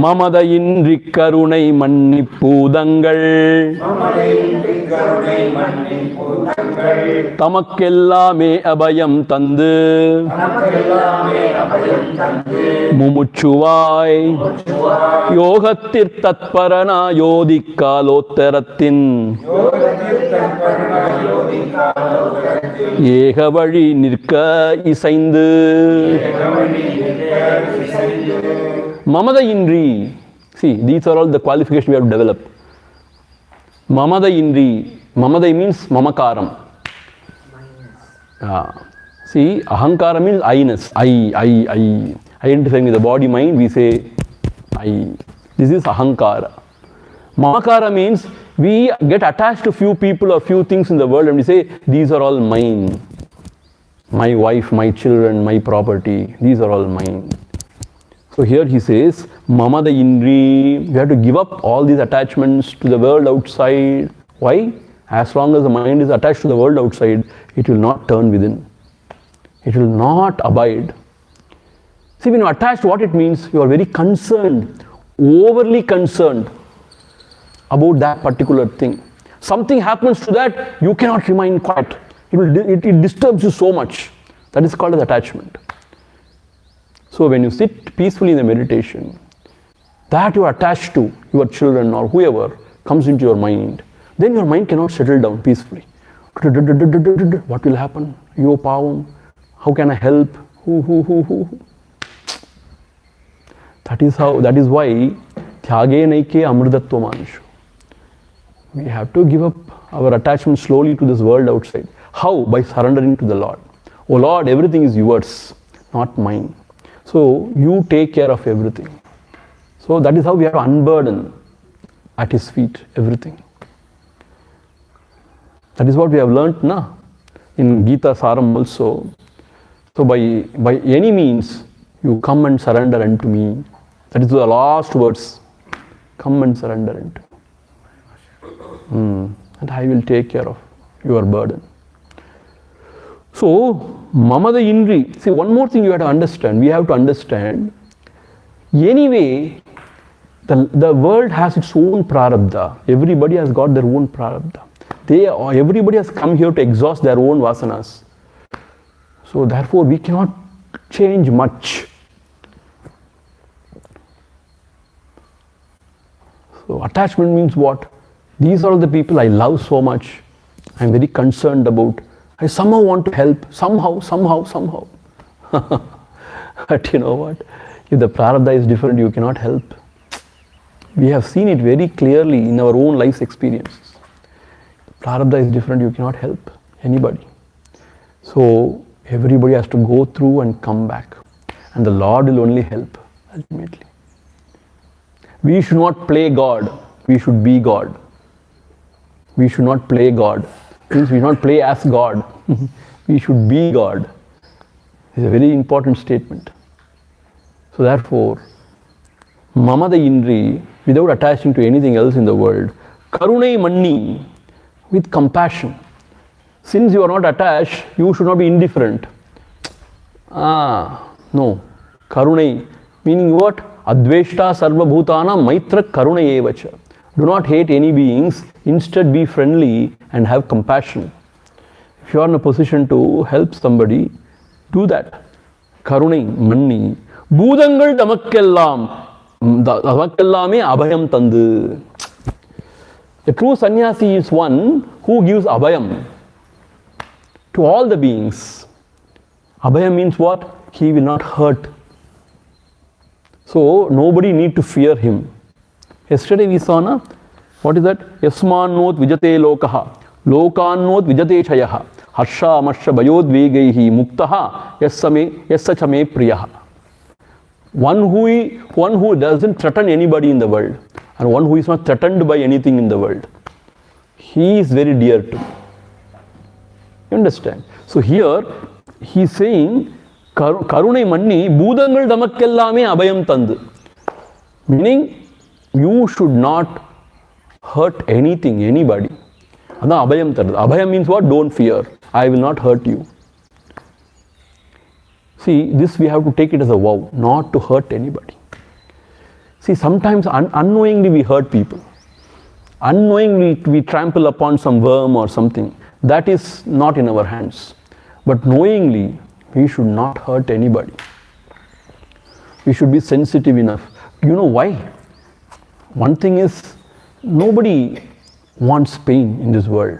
மமதையின்றி கருணை மன்னிப்பூதங்கள் தமக்கெல்லாமே அபயம் தந்து முமுச்சுவாய் யோகத்திற் தத்பரனா யோதிக்காலோத்தரத்தின் ஏகவழி நிற்க இசைந்து மமதையின்றி. See, these are all the qualifications we have to develop. Mamadainri. Mamadai means mamakaram. See, ahankara means I-ness. I. Identifying with the body mind, we say I. This is ahankara. Mamakara means we get attached to few people or few things in the world and we say, these are all mine. My wife, my children, my property, these are all mine. So here he says, Mamada Indri, we have to give up all these attachments to the world outside. Why? As long as the mind is attached to the world outside, it will not turn within. It will not abide. See, when you are attached, what it means? You are very concerned, overly concerned about that particular thing. Something happens to that, you cannot remain quiet. It disturbs you so much. That is called as attachment. So when you sit peacefully in the meditation, that you are attached to, your children or whoever comes into your mind, then your mind cannot settle down peacefully. What will happen? Yo pavam, how can I help? Who? That is why Thyage Naike Amritatva Manishu. We have to give up our attachment slowly to this world outside. How? By surrendering to the Lord. Oh Lord, everything is yours, not mine. So you take care of everything. So that is how we have to unburden at His feet everything. That is what we have learnt now in Gita Saram also. So by any means, you come and surrender unto me. That is the last words. Come and surrender unto me. And I will take care of your burden. So, Mamada Indri. See, one more thing you have to understand. We have to understand. Anyway, the world has its own prarabdha. Everybody has got their own prarabdha. Everybody has come here to exhaust their own vasanas. So therefore we cannot change much. So attachment means what? These are the people I love so much. I am very concerned about. I somehow want to help. Somehow. But you know what? If the prarabdha is different, you cannot help. We have seen it very clearly in our own life's experiences. Prarabdha is different, you cannot help anybody. So everybody has to go through and come back. And the Lord will only help, ultimately. We should not play God, we should be God. We should not play God. Means we should not play as God. We should be God. It's a very important statement. So therefore, Mamada Indri, without attaching to anything else in the world, Karunai Manni, with compassion. Since you are not attached, you should not be indifferent. No. Karunai, meaning what? Adveshta sarva bhutana maitra karunai evacha. Do not hate any beings, instead be friendly and have compassion. If you are in a position to help somebody, do that. Karunai manni. Bhudangal damakellame abhayam tandu. The true sannyasi is one who gives abhayam to all the beings. Abhayam means what? He will not hurt. So nobody need to fear him. Yesterday we saw, na? What is that? Yasmannot vijate lokaha, lokannot vijate chayaha, harsha amasha bayodvegaihi muktaha yassachame priyaha. One who doesn't threaten anybody in the world, and one who is not threatened by anything in the world, he is very dear to. You understand? So here he is saying, Karunai manni bhudangal damakkellame abhayam tandu. Meaning, you should not hurt anything, anybody. Adha abhayam tandu. Abhayam means what? Don't fear. I will not hurt you. See, this we have to take it as a vow, not to hurt anybody. See, sometimes unknowingly we hurt people. Unknowingly we trample upon some worm or something. That is not in our hands. But knowingly, we should not hurt anybody. We should be sensitive enough. You know why? One thing is, nobody wants pain in this world.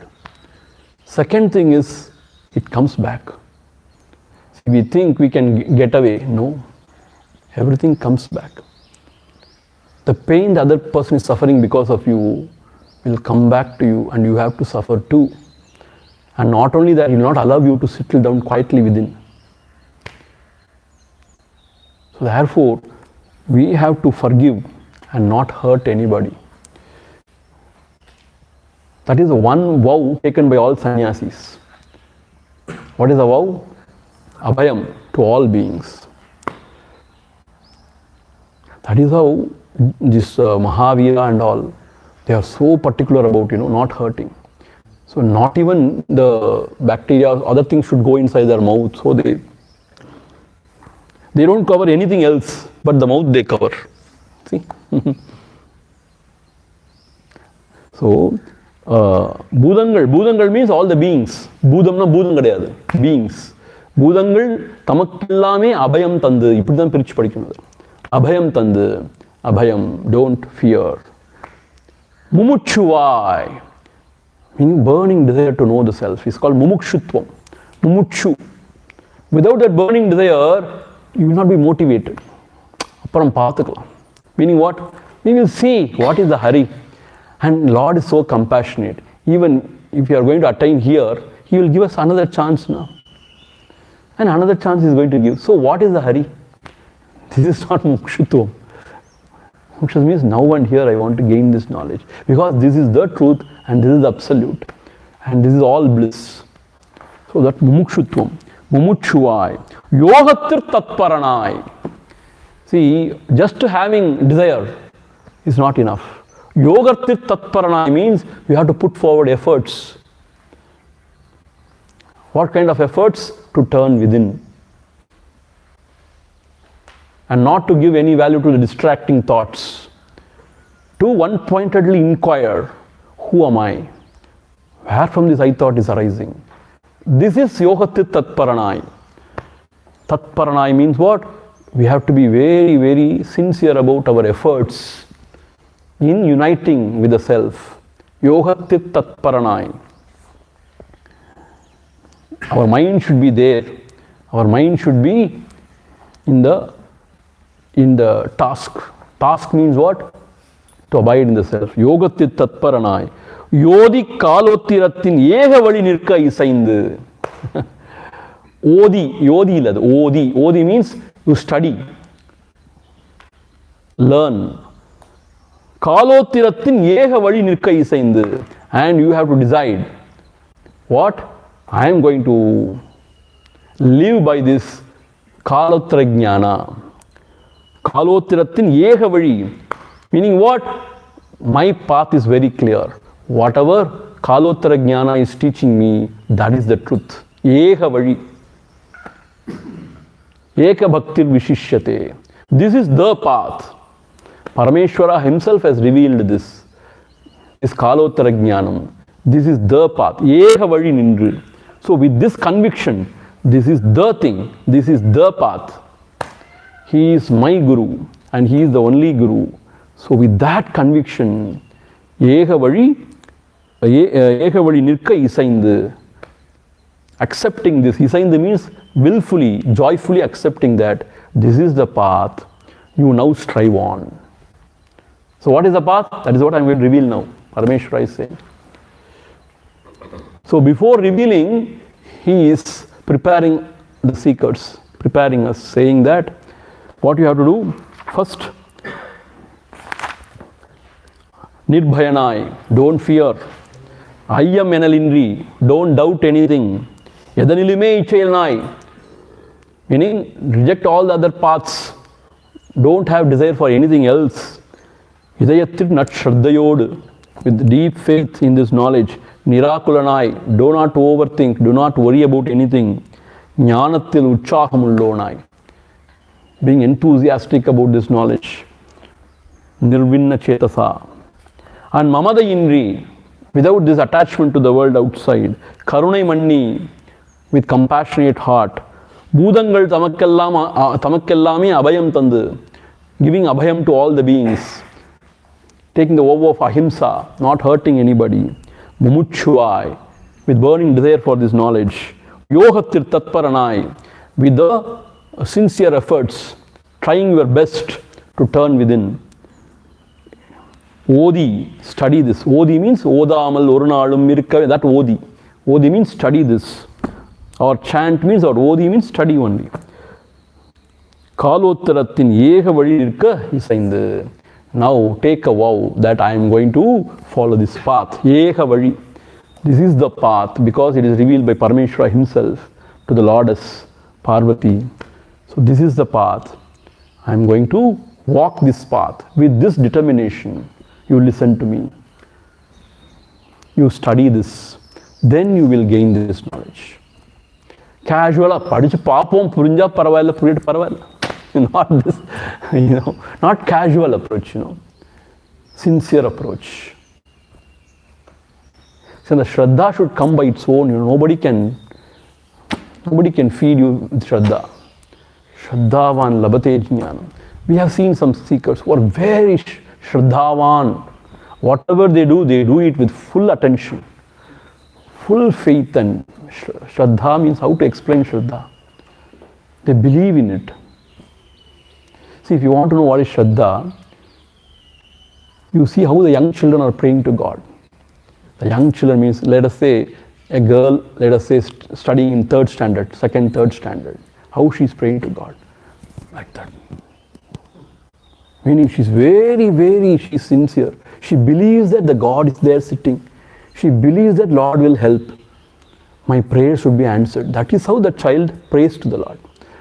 Second thing is, it comes back. We think we can get away. No. Everything comes back. The pain the other person is suffering because of you will come back to you, and you have to suffer too. And not only that, he will not allow you to settle down quietly within. So therefore, we have to forgive and not hurt anybody. That is one vow taken by all sannyasis. What is the vow? Abhayam to all beings. That is how this Mahavira and all, they are so particular about, not hurting. So not even the bacteria or other things should go inside their mouth. So they don't cover anything else, but the mouth they cover. See? So பூதங்கள், பூதங்கள் means all the beings. பூதம்னா பூதம் கிடையாது, beings. பூதங்கள் தமக்கெல்லாமே அபயம் தந்து, இப்படி தான் பிரித்து படிக்கணும். அபயம் தந்து, அபயம், don't fear. Mumukshuvaay, meaning burning desire to know the self, is called mumukshutvam. Mumukshu. Without that burning desire, you will not be motivated. அப்புறம் பார்த்துக்கலாம். Meaning what? We will see what is the hurry. And Lord is so compassionate. Even if you are going to attain here, He will give us another chance now. And another chance He is going to give. So what is the hurry? This is not mukshutvam. Muksha means now and here I want to gain this knowledge. Because this is the truth and this is the absolute. And this is all bliss. So that mumukshutvam. Mumukshuvai. Yogatir tatparanai. See, just having desire is not enough. Yogatir tatparanai means you have to put forward efforts. What kind of efforts? To turn within. And not to give any value to the distracting thoughts. To one-pointedly inquire, who am I? Where from this I thought is arising? This is yogatit tatparanai. Tatparanai means what? We have to be very, very sincere about our efforts in uniting with the self. Yogatit tatparanai. Our mind should be there. Our mind should be in the task. Task means what? To abide in the self. Yogatit tatparanai. Yodi kalotiratin ega vali nirka isaindu. Odi, yodi illadu. Odi. Odi means you study. Learn. Kalotiratin ega vali nirka isaindu. And you have to decide. What? I am going to live by this kalottara jnana. Kalotiratin ega vali. Meaning what? My path is very clear. Whatever kalottara jnana is teaching me, that is the truth. Ega vali. Eka bhaktir vishishyate. This is the path. Parameshwara himself has revealed this. Is kalotara jnanam. This is the path. Eka vali nindru. So with this conviction, this is the thing. This is the path. He is my guru and he is the only guru. So with that conviction, eka vali nirka isaindu. Accepting this. Isaindu means willfully, joyfully accepting that this is the path. You now strive on. So what is the path? That is what I am going to reveal now. Parameshwara is saying. So before revealing, he is preparing the seekers, preparing us, saying that what you have to do first. Nirbhayanai, don't fear. Ayyam enalindri, don't doubt anything. Yadanilime ichayanai, meaning reject all the other paths. Don't have desire for anything else. Hidayathir nat shraddayod, with deep faith in this knowledge. Nirakulanai, do not overthink, do not worry about anything. Jnanathil utsahamullonai, being enthusiastic about this knowledge. Nirvinna chetasa. And mamada indri, without this attachment to the world outside. Karunai manni, with compassionate heart. Bhudangal tamakkellame abhayam tandu, giving abhayam to all the beings. Taking the vow of ahimsa, not hurting anybody. Mumukshuvai, with burning desire for this knowledge. Yogatir tatparanai, with the sincere efforts, trying your best to turn within. Odi, study this. Odi means Odamal Orunalum Mirka, that Odi. Odi means study this. Or chant means, or Odi means study only. Kalottaratin ega vali nirka isaindu. Now take a vow that I am going to follow this path. Eka vali. This is the path because it is revealed by Parameshwara himself to the Lordess Parvati. So this is the path. I am going to walk this path with this determination. You listen to me. You study this. Then you will gain this knowledge. Casual, padichu paapom purinja paravalla puriyat paravalla. Not this, not casual approach, sincere approach. So the Shraddha should come by its own. Nobody can feed you with Shraddha. Shraddhavan labate jnanam. We have seen some seekers who are very Shraddhavan. Whatever they do it with full attention, full faith. And Shraddha means how to explain Shraddha. They believe in it. See, if you want to know what is Shraddha, you see how the young children are praying to God. The young children means, let us say, a girl, let us say, studying in third standard, third standard. How she's praying to God. Like that. Meaning she's she's sincere. She believes that the God is there sitting. She believes that Lord will help. My prayers should be answered. That is how the child prays to the Lord.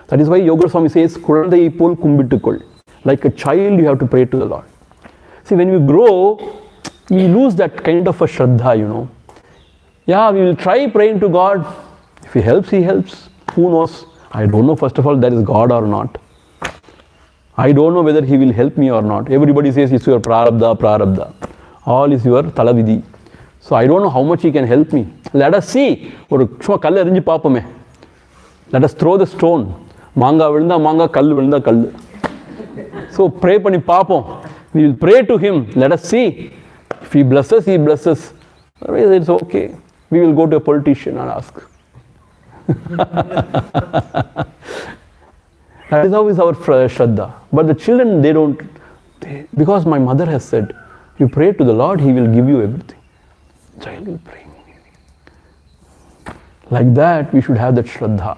That is why Yoga Swami says, Kulandai pol kumbittukol. Like a child, you have to pray to the Lord. See, when we grow, we lose that kind of a Shraddha, Yeah, we will try praying to God. If He helps, He helps. Who knows? I don't know, first of all, that is God or not. I don't know whether He will help me or not. Everybody says it's your prarabdha. All is your talavidhi. So I don't know how much He can help me. Let us see. Let us throw the stone. Manga vilna manga, kallu vilna kallu. So pray pani papam. We will pray to Him. Let us see. If He blesses, He blesses. Otherwise, it's okay. We will go to a politician and ask. That is how is our Shraddha. But the children, they don't. Because my mother has said, you pray to the Lord, He will give you everything. Child will pray. Like that, we should have that Shraddha.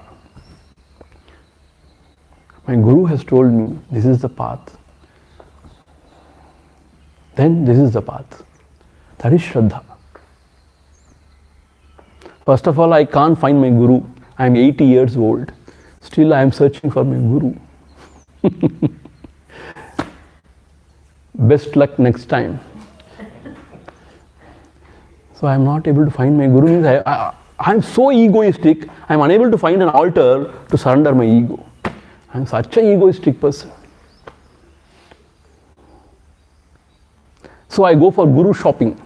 My Guru has told me, this is the path. Then this is the path. That is Shraddha. First of all, I can't find my Guru. I am 80 years old. Still I am searching for my Guru. Best luck next time. So I am not able to find my Guru. Means I am so egoistic, I am unable to find an altar to surrender my ego. I am such an egoistic person. So I go for Guru shopping.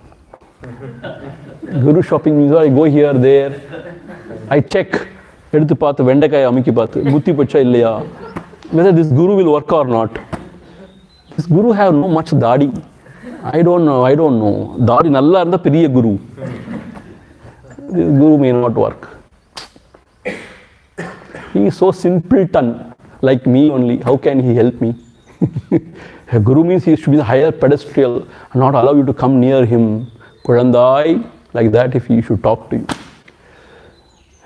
Guru shopping means I go here, there. I check. Whether this Guru will work or not. This Guru have no much dadi. I don't know. Dadi nalla irundha periya Guru. This Guru may not work. He is so simpleton, like me only. How can he help me? A Guru means he should be the higher pedestal and not allow you to come near him. Kulandai, like that if he should talk to you.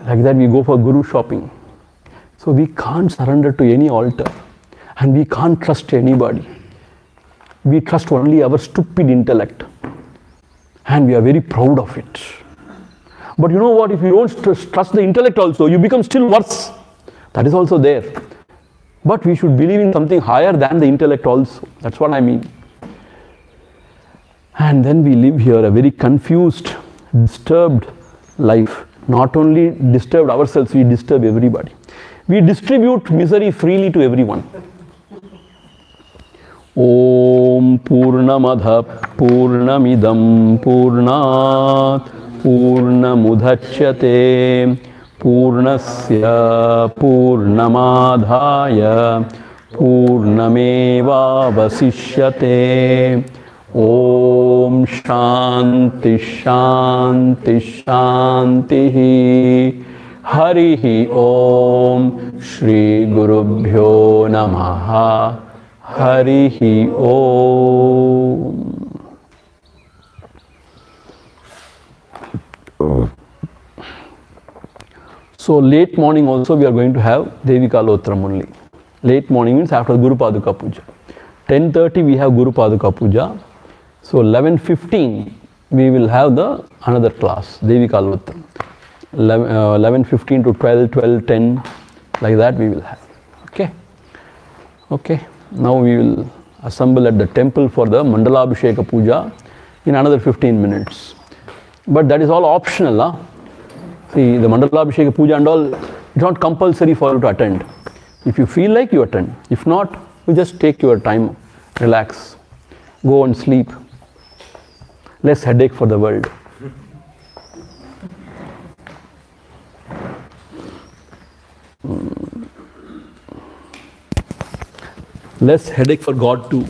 Like that we go for Guru shopping. So we can't surrender to any altar and we can't trust anybody. We trust only our stupid intellect and we are very proud of it. But you know what, if you don't trust the intellect also, you become still worse. That is also there. But we should believe in something higher than the intellect also. That's what I mean. And then we live here a very confused, disturbed life. Not only disturb ourselves, we disturb everybody. We distribute misery freely to everyone. Om Purnamadha Purnamidam Purnat Purnamudachyate Purnasya Purnamadhaya Purnameva Vasishyate. Om Shanti Shanti Shanti Harihi Om Shri Gurubhyo Namaha Harihi Om. So late morning also we are going to have Devikalottaram only. Late morning means after Guru Paduka Puja. 10:30 we have Guru Paduka Puja. So 11:15 we will have the another class, Devikalottaram. 11:15 to 12, 12:10, like that we will have. Okay. Now we will assemble at the temple for the Mandalabhisheka Puja in another 15 minutes. But that is all optional. Huh? See, the Mandalabhisheka Puja and all, it's not compulsory for you to attend. If you feel like, you attend. If not, you just take your time, relax, go and sleep. Less headache for the world. less headache for God too.